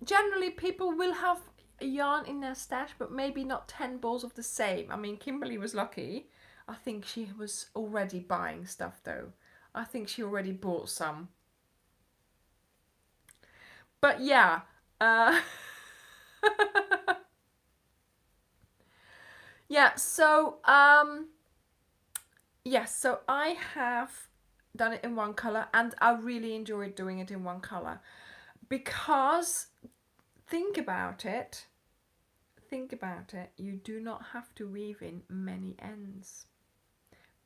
generally people will have a yarn in their stash, but maybe not 10 balls of the same. I mean, Kimberly was lucky. I think she was already buying stuff though. I think she already bought some. But yeah, uh, yeah, yes, so I have done it in one color, and I really enjoyed doing it in one color because think about it, you do not have to weave in many ends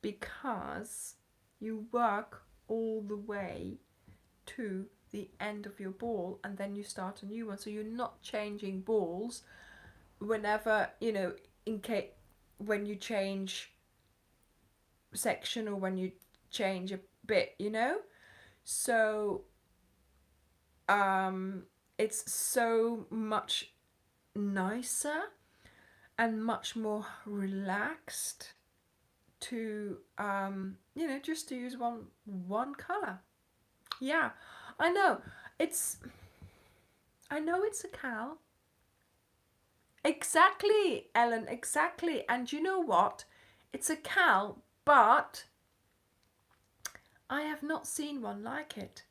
because you work all the way to the end of your ball and then you start a new one. So you're not changing balls whenever, in case when you change section or when you change a bit, So it's so much nicer and much more relaxed to just to use one color. Yeah, I know. It's I know it's a cow. Exactly, Ellen, exactly. And you know what? It's a cow, but I have not seen one like it.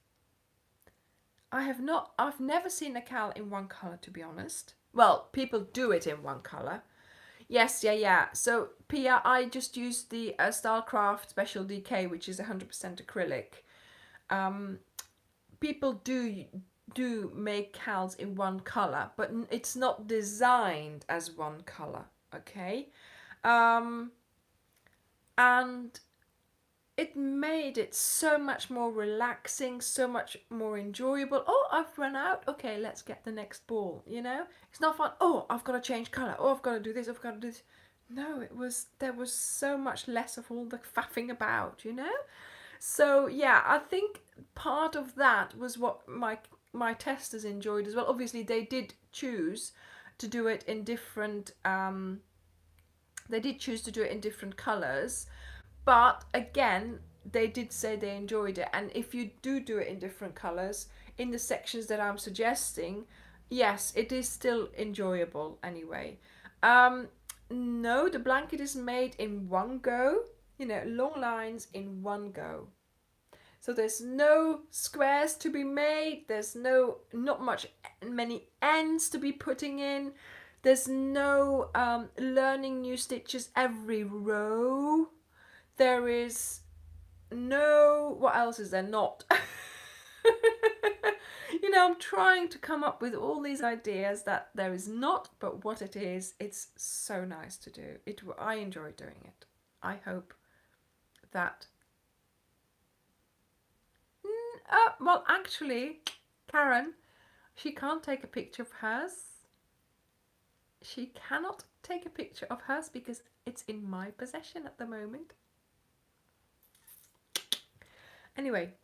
I've never seen a cowl in one color, to be honest. Well, people do it in one color. Yes, yeah, yeah. So, Pia, I just used the Stylecraft Special DK, which is 100% acrylic. Um, People do make cowls in one color, but it's not designed as one color, okay? Um, and it made it so much more relaxing, so much more enjoyable. Oh, I've run out. Okay, let's get the next ball, It's not fun. Oh, I've got to change colour. Oh, I've got to do this. I've got to do this. No, there was so much less of all the faffing about, So yeah, I think part of that was what my testers enjoyed as well. Obviously, they did choose to do it in different colours, but again, they did say they enjoyed it. And if you do it in different colours, in the sections that I'm suggesting, yes, it is still enjoyable anyway. No, the blanket is made in one go, long lines in one go. So there's no squares to be made. There's not many ends to be putting in. There's no learning new stitches every row. There is no, what else is there not? You know, I'm trying to come up with all these ideas that there is not, but what it is, it's so nice to do. I enjoy doing it. I hope that. Well, actually, Karen, she can't take a picture of hers. She cannot take a picture of hers because it's in my possession at the moment. Anyway,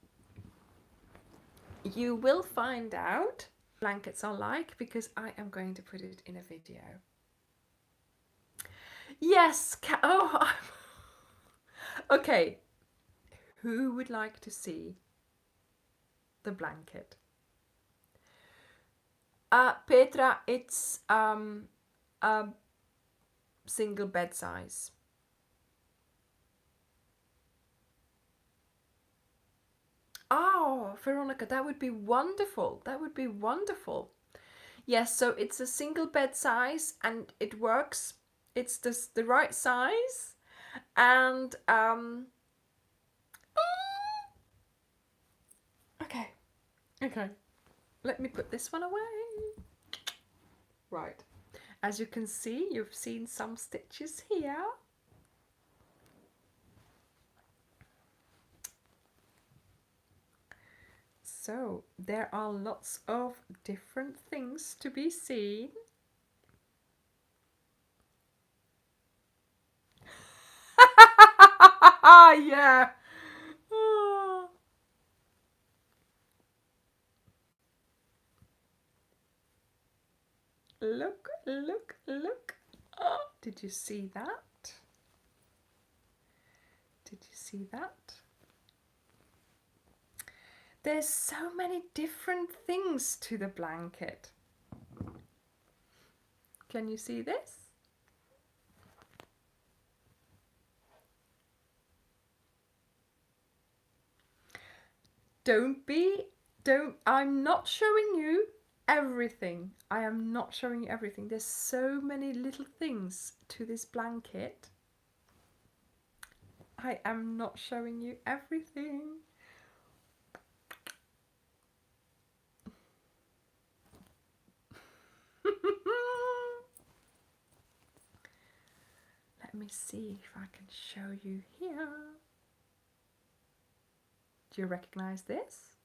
you will find out what blankets are like because I am going to put it in a video. Yes, okay. Who would like to see the blanket? Petra, it's a single bed size. Oh, Veronica, that would be wonderful. That would be wonderful. Yes, so it's a single bed size and it works. It's the right size. And okay. Let me put this one away. Right. As you can see, you've seen some stitches here. So there are lots of different things to be seen. Yeah. Oh. Look, look, look. Oh, did you see that? Did you see that? There's so many different things to the blanket. Can you see this? I'm not showing you everything. I am not showing you everything. There's so many little things to this blanket. I am not showing you everything. Let me see if I can show you here. Do you recognize this?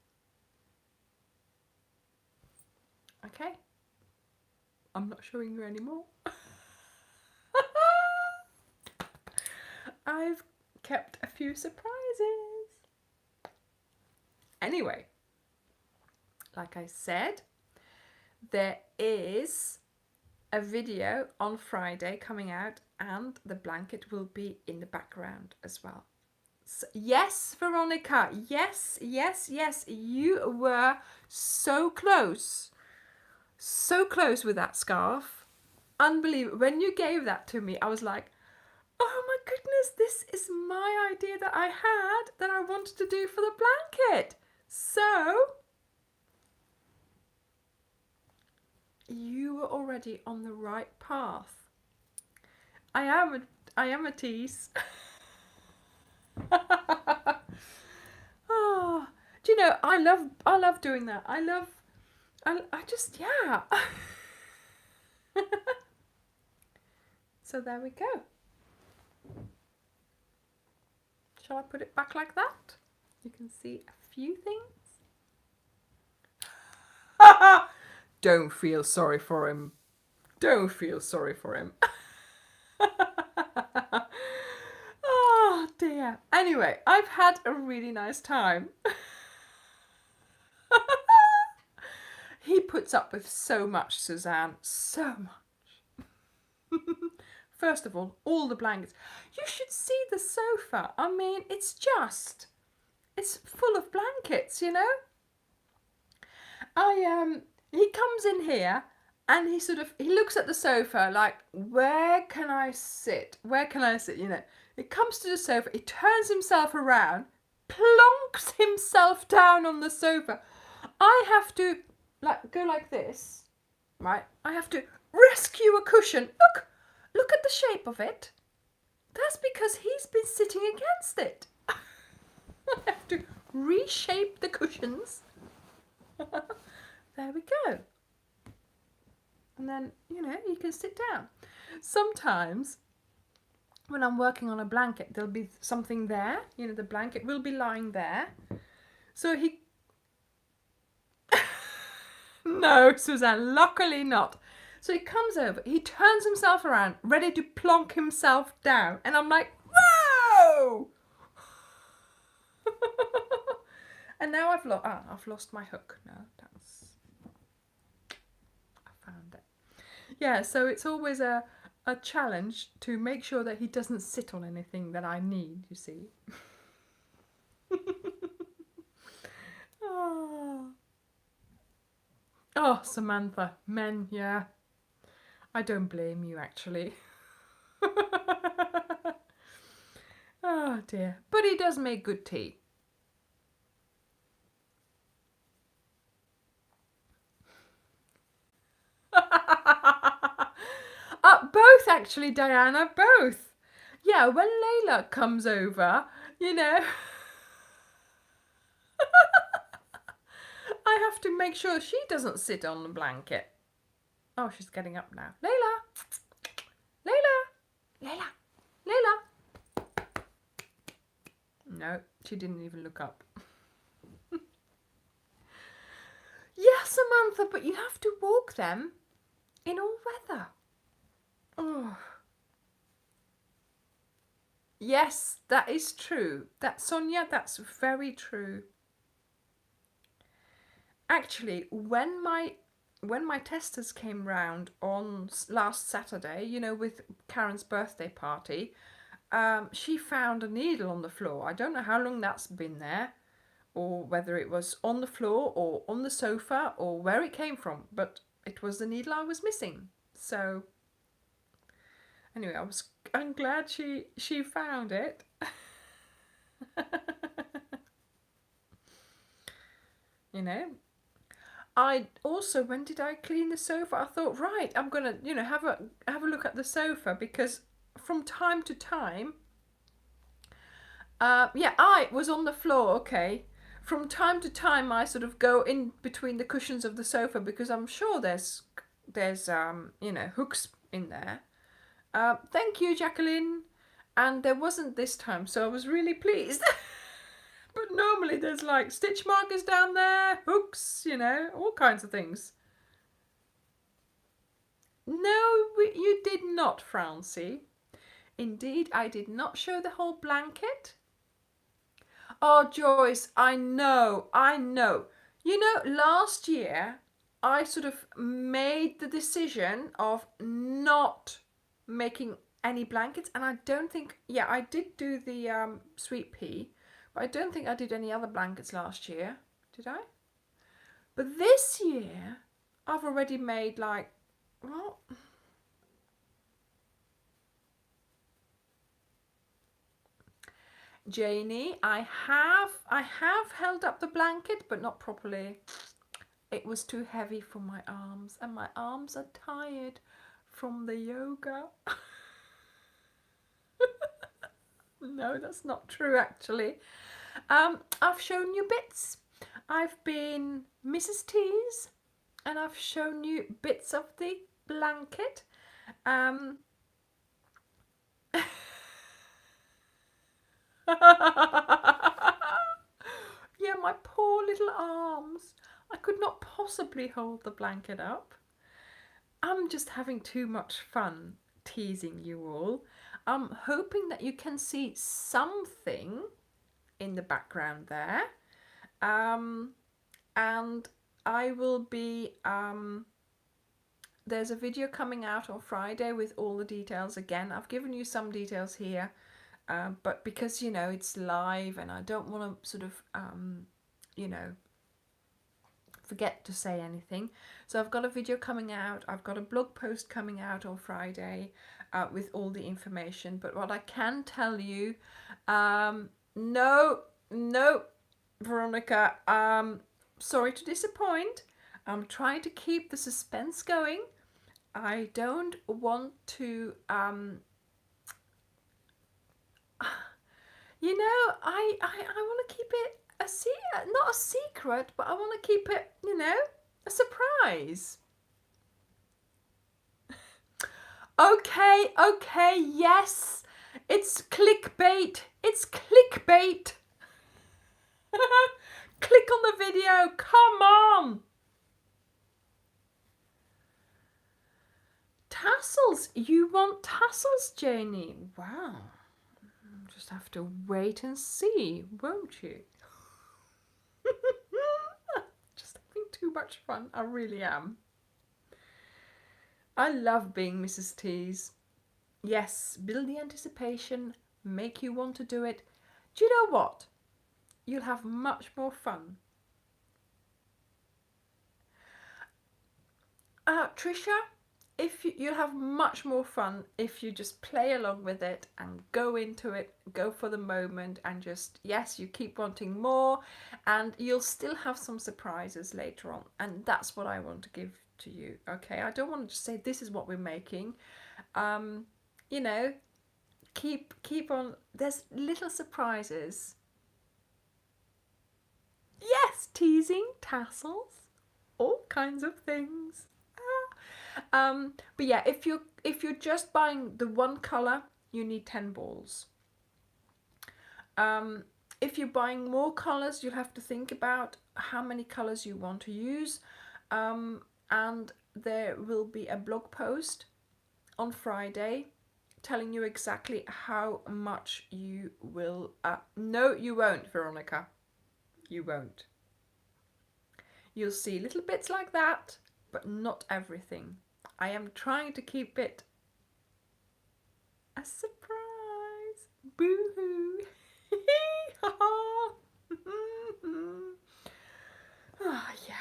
Okay. I'm not showing you anymore. I've kept a few surprises. Anyway, like I said, there is a video on Friday coming out and the blanket will be in the background as well. So, yes, Veronica, yes, you were so close with that scarf. Unbelievable. When you gave that to me, I was like, oh my goodness, this is my idea that I had that I wanted to do for the blanket. So you were already on the right path. I am a tease. Oh, do you know, I love doing that. I just, yeah. So there we go. Shall I put it back like that? You can see a few things. Don't feel sorry for him. Don't feel sorry for him. Oh dear. Anyway, I've had a really nice time. He puts up with so much, Suzanne. So much. First of all the blankets. You should see the sofa. I mean, it's full of blankets, you know? He comes in here and he looks at the sofa like, where can I sit? Where can I sit? You know, he comes to the sofa, he turns himself around, plonks himself down on the sofa. I have to go like this, right? I have to rescue a cushion. Look at the shape of it. That's because he's been sitting against it. I have to reshape the cushions. There we go. And then, you can sit down. Sometimes when I'm working on a blanket, there'll be something there. The blanket will be lying there. So he... No, Suzanne, luckily not. So he comes over, he turns himself around, ready to plonk himself down. And I'm like, whoa! And now I've lost my hook. No, I found it. Yeah, so it's always a challenge to make sure that he doesn't sit on anything that I need, you see. Oh, Samantha, men, yeah. I don't blame you, actually. Oh, dear. But he does make good tea. Both, actually, Diana, both. Yeah, when Layla comes over, I have to make sure she doesn't sit on the blanket. Oh, she's getting up now. Layla! Layla! Layla! Layla! No, she didn't even look up. Yeah, Samantha, but you have to walk them in all weather. Oh. Yes, that is true. Sonia, that's very true. Actually, when my testers came round on last Saturday, with Karen's birthday party, she found a needle on the floor. I don't know how long that's been there, or whether it was on the floor or on the sofa or where it came from, but it was the needle I was missing. So anyway, I'm glad she found it. I also, when did I clean the sofa? I thought, right, I'm gonna have a look at the sofa, because from time to time, I was on the floor. Okay, from time to time I sort of go in between the cushions of the sofa, because I'm sure there's hooks in there. Thank you, Jacqueline. And there wasn't this time, so I was really pleased. But normally there's like stitch markers down there, hooks, all kinds of things. No, you did not, Francie. Indeed, I did not show the whole blanket. Oh, Joyce, I know. Last year I sort of made the decision of not making any blankets, and I don't think, I did do the sweet pea, but I don't think I did any other blankets last year. Did I? But this year I've already made Janie, I have held up the blanket, but not properly. It was too heavy for my arms, and my arms are tired from the yoga. No, that's not true, actually. I've shown you bits. I've been Mrs. Tease, and I've shown you bits of the blanket. Yeah, my poor little arms. I could not possibly hold the blanket up. I'm just having too much fun teasing you all. I'm hoping that you can see something in the background there. And I will be... there's a video coming out on Friday with all the details again. I've given you some details here. But because, it's live and I don't want to sort of, forget to say anything. So I've got a video coming out. I've got a blog post coming out on Friday with all the information. But what I can tell you, no No, Veronica, sorry to disappoint. I'm trying to keep the suspense going. I don't want to, I want to keep it not a secret, but I want to keep it, a surprise. Okay, yes. It's clickbait. It's clickbait. Click on the video. Come on. Tassels. You want tassels, Janie? Wow. Just have to wait and see, won't you? Just having too much fun. I really am. I love being Mrs. Tease. Yes, build the anticipation, make you want to do it. Do you know what? You'll have much more fun. Trisha, you'll have much more fun if you just play along with it and go into it, go for the moment, and just, yes, you keep wanting more, and you'll still have some surprises later on. And that's what I want to give to you. Okay, I don't want to just say this is what we're making. You know, keep on. There's little surprises. Yes, teasing, tassels, all kinds of things. But yeah, if you're just buying the one color, you need 10 balls. If you're buying more colors, you'll have to think about how many colors you want to use. And there will be a blog post on Friday telling you exactly how much you will. No, you won't, Veronica. You won't. You'll see little bits like that, but not everything. I am trying to keep it a surprise. Boo-hoo. Oh, yeah,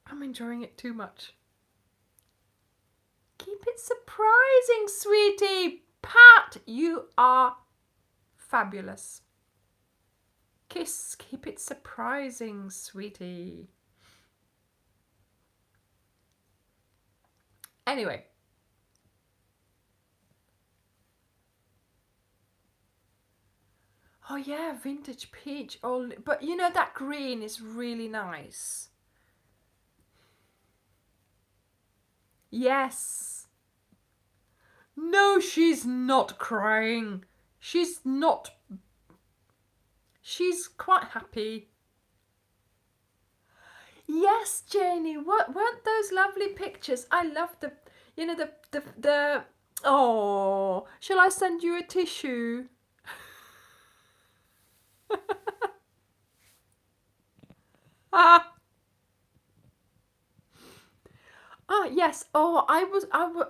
I'm enjoying it too much. Keep it surprising, sweetie. Pat, you are fabulous. Kiss, keep it surprising, sweetie. Anyway. Oh yeah, vintage peach. Oh, but you know that green is really nice. Yes. No, she's not crying. She's not. She's quite happy. Yes, Janie. What weren't those lovely pictures? I love the. The. Oh, shall I send you a tissue? Ah. Oh yes. Oh,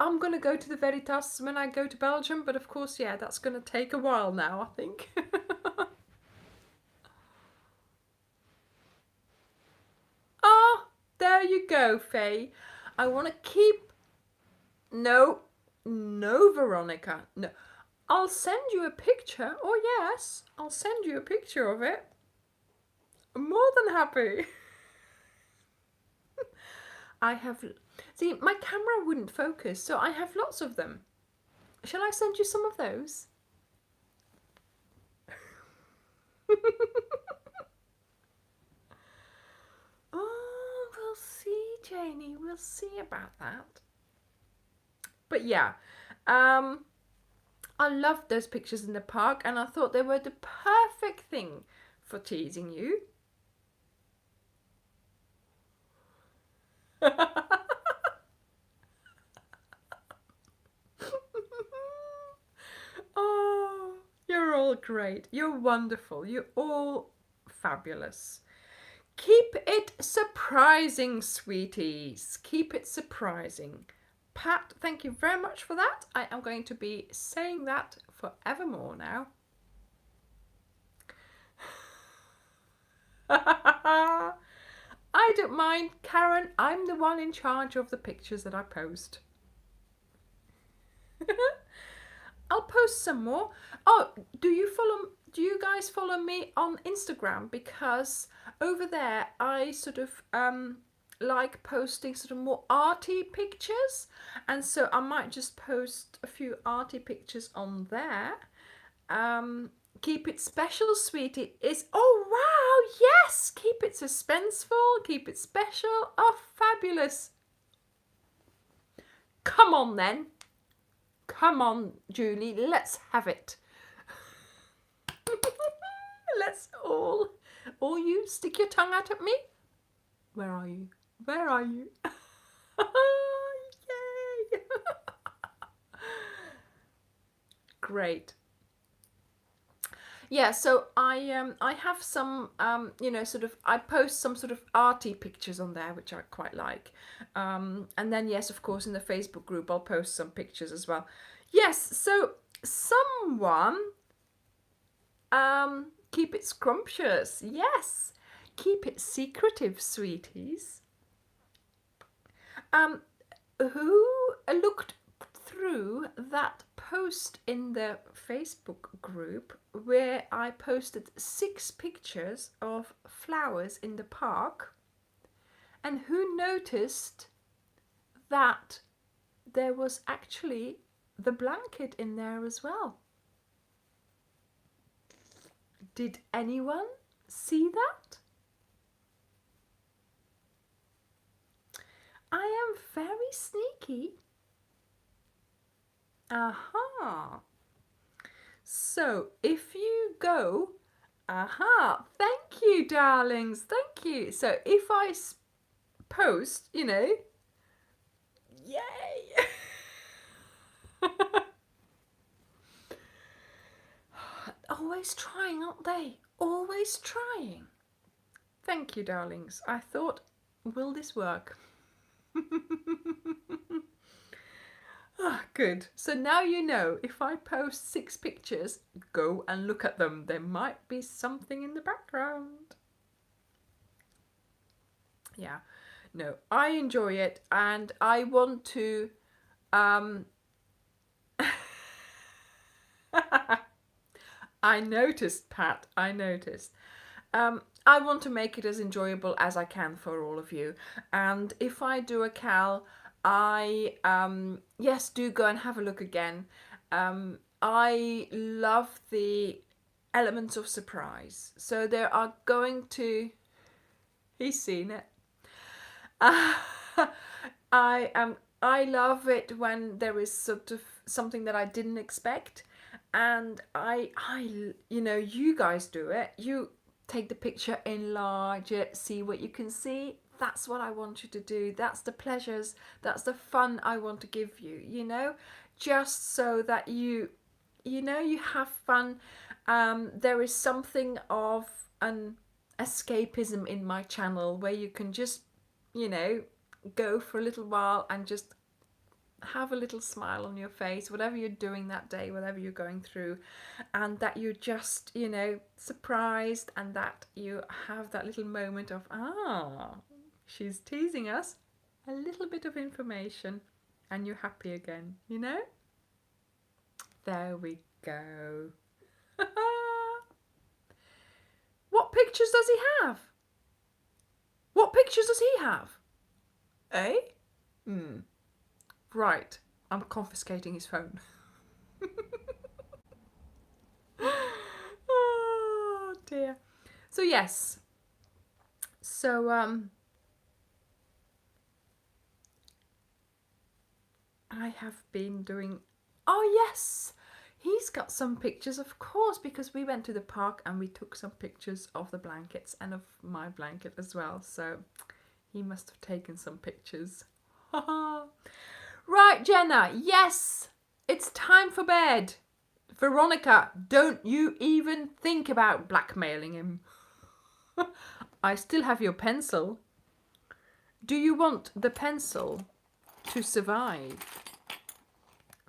I'm gonna go to the Veritas when I go to Belgium, but of course, yeah, that's gonna take a while now, I think. Oh, there you go, Faye. I want to keep. No, no, Veronica. No, I'll send you a picture. Oh yes, I'll send you a picture of it. I'm more than happy. I have. See, my camera wouldn't focus, so I have lots of them. Shall I send you some of those? Oh, we'll see, Janie. We'll see about that. But yeah, I loved those pictures in the park, and I thought they were the perfect thing for teasing you. Oh, you're all great. You're wonderful. You're all fabulous. Keep it surprising, sweeties. Keep it surprising. Pat, thank you very much for that. I am going to be saying that forevermore now. I don't mind, Karen. I'm the one in charge of the pictures that I post. I'll post some more. Oh, do you do you guys follow me on Instagram? Because over there I sort of like posting sort of more arty pictures, and so I might just post a few arty pictures on there. Keep it special, sweetie. Is oh wow, yes, keep it suspenseful, keep it special. Oh, fabulous. Come on then. Come on, Julie, let's have it. Let's all you stick your tongue out at me. Where are you? Where are you? Yay! Great. Yeah, so I have some you know, sort of, I post some sort of arty pictures on there which I quite like, and then yes, of course, in the Facebook group I'll post some pictures as well. Yes, so someone keep it scrumptious. Yes, keep it secretive, sweeties. Who looked through that post in the Facebook group where I posted 6 pictures of flowers in the park, and who noticed that there was actually the blanket in there as well? Did anyone see that? I am very sneaky. Aha. So if you go, aha, thank you, darlings, thank you. So if I post, you know, yay. Always trying, aren't they? Always trying. Thank you, darlings. I thought, will this work? Ah, good. So now you know, if I post 6 pictures, go and look at them. There might be something in the background. Yeah. No, I enjoy it, and I want to I noticed, Pat, I noticed. I want to make it as enjoyable as I can for all of you. And if I do a cal, I, yes, do go and have a look again. I love the elements of surprise. So there are going to, he's seen it. I love it when there is sort of something that I didn't expect, and you know, you guys do it. You take the picture, enlarge it, see what you can see. That's what I want you to do. That's the pleasures, that's the fun I want to give you, you know, just so that you know, you have fun. There is something of an escapism in my channel where you can just, you know, go for a little while and just have a little smile on your face, whatever you're doing that day, whatever you're going through, and that you're just, you know, surprised, and that you have that little moment of, ah, she's teasing us, a little bit of information, and you're happy again, you know? There we go. What pictures does he have? What pictures does he have? Eh? Right, I'm confiscating his phone. Oh dear. So yes. So I have been doing, oh yes, he's got some pictures, of course, because we went to the park and we took some pictures of the blankets and of my blanket as well. So he must have taken some pictures. Right, Jenna, yes, it's time for bed. Veronica, don't you even think about blackmailing him. I still have your pencil. Do you want the pencil to survive?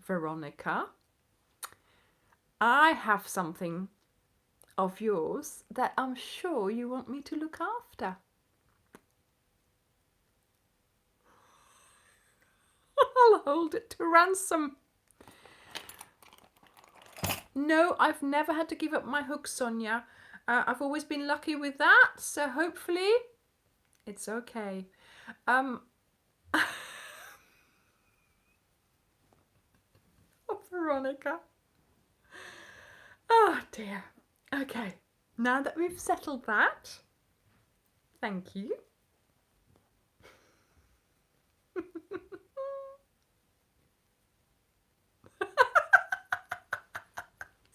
Veronica, I have something of yours that I'm sure you want me to look after. I'll hold it to ransom. No, I've never had to give up my hook, Sonia. I've always been lucky with that, so hopefully it's okay. Oh, Veronica. Oh dear. Okay, now that we've settled that, thank you.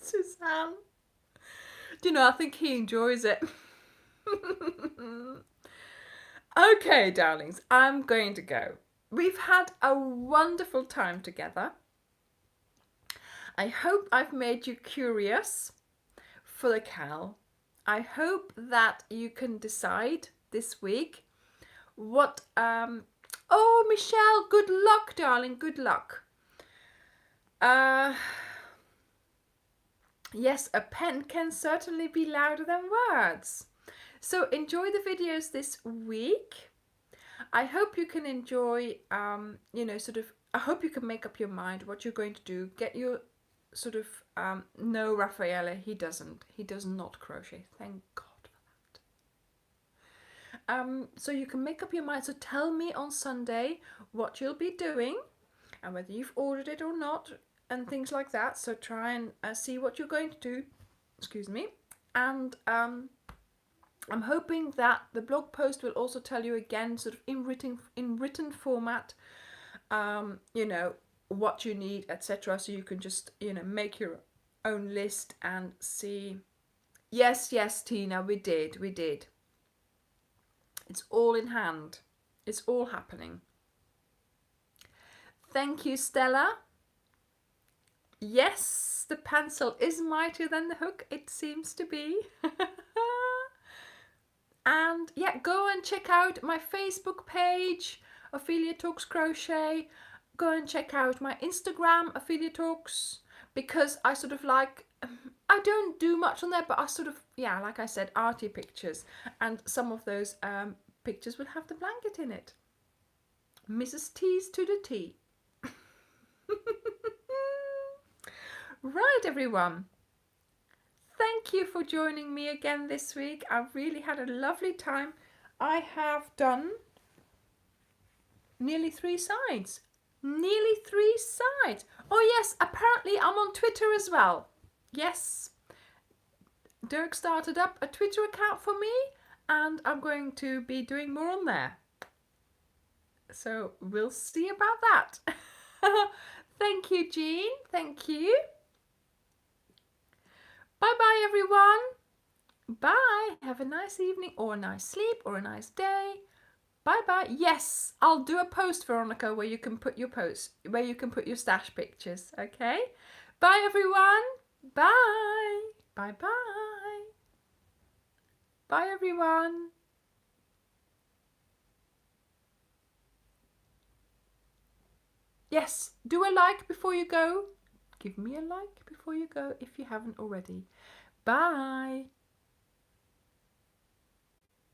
Suzanne. Do you know, I think he enjoys it. Okay, darlings, I'm going to go. We've had a wonderful time together. I hope I've made you curious for the cowl. I hope that you can decide this week what oh, Michelle, good luck, darling, good luck. Yes, a pen can certainly be louder than words. So enjoy the videos this week. I hope you can enjoy, you know, sort of, I hope you can make up your mind what you're going to do. Get your sort of, no, Raffaella, he does not crochet. Thank God for that. So you can make up your mind. So tell me on Sunday what you'll be doing and whether you've ordered it or not and things like that. So try and see what you're going to do. Excuse me. And I'm hoping that the blog post will also tell you again, sort of in written format, you know, what you need, etc. So you can just, you know, make your own list and see. Yes, Tina, we did. It's all in hand. It's all happening. Thank you, Stella. Yes, the pencil is mightier than the hook, it seems to be. And yeah, go and check out my Facebook page, Ophelia Talks Crochet. Go and check out my Instagram, Ophelia Talks, because I sort of like, I don't do much on there, but I sort of, yeah, like I said, arty pictures. And some of those pictures will have the blanket in it. Mrs. T's to the T. Right, everyone. Thank you for joining me again this week. I've really had a lovely time. I have done nearly 3 sides. Nearly 3 sides. Oh yes, apparently I'm on Twitter as well. Yes. Dirk started up a Twitter account for me and I'm going to be doing more on there. So we'll see about that. Thank you, Jean. Thank you. Bye-bye, everyone. Bye. Have a nice evening or a nice sleep or a nice day. Bye-bye. Yes, I'll do a post, Veronica, where you can put your your stash pictures, okay? Bye, everyone. Bye. Bye-bye. Bye, everyone. Yes, do a like before you go. Give me a like before you go if you haven't already. Bye.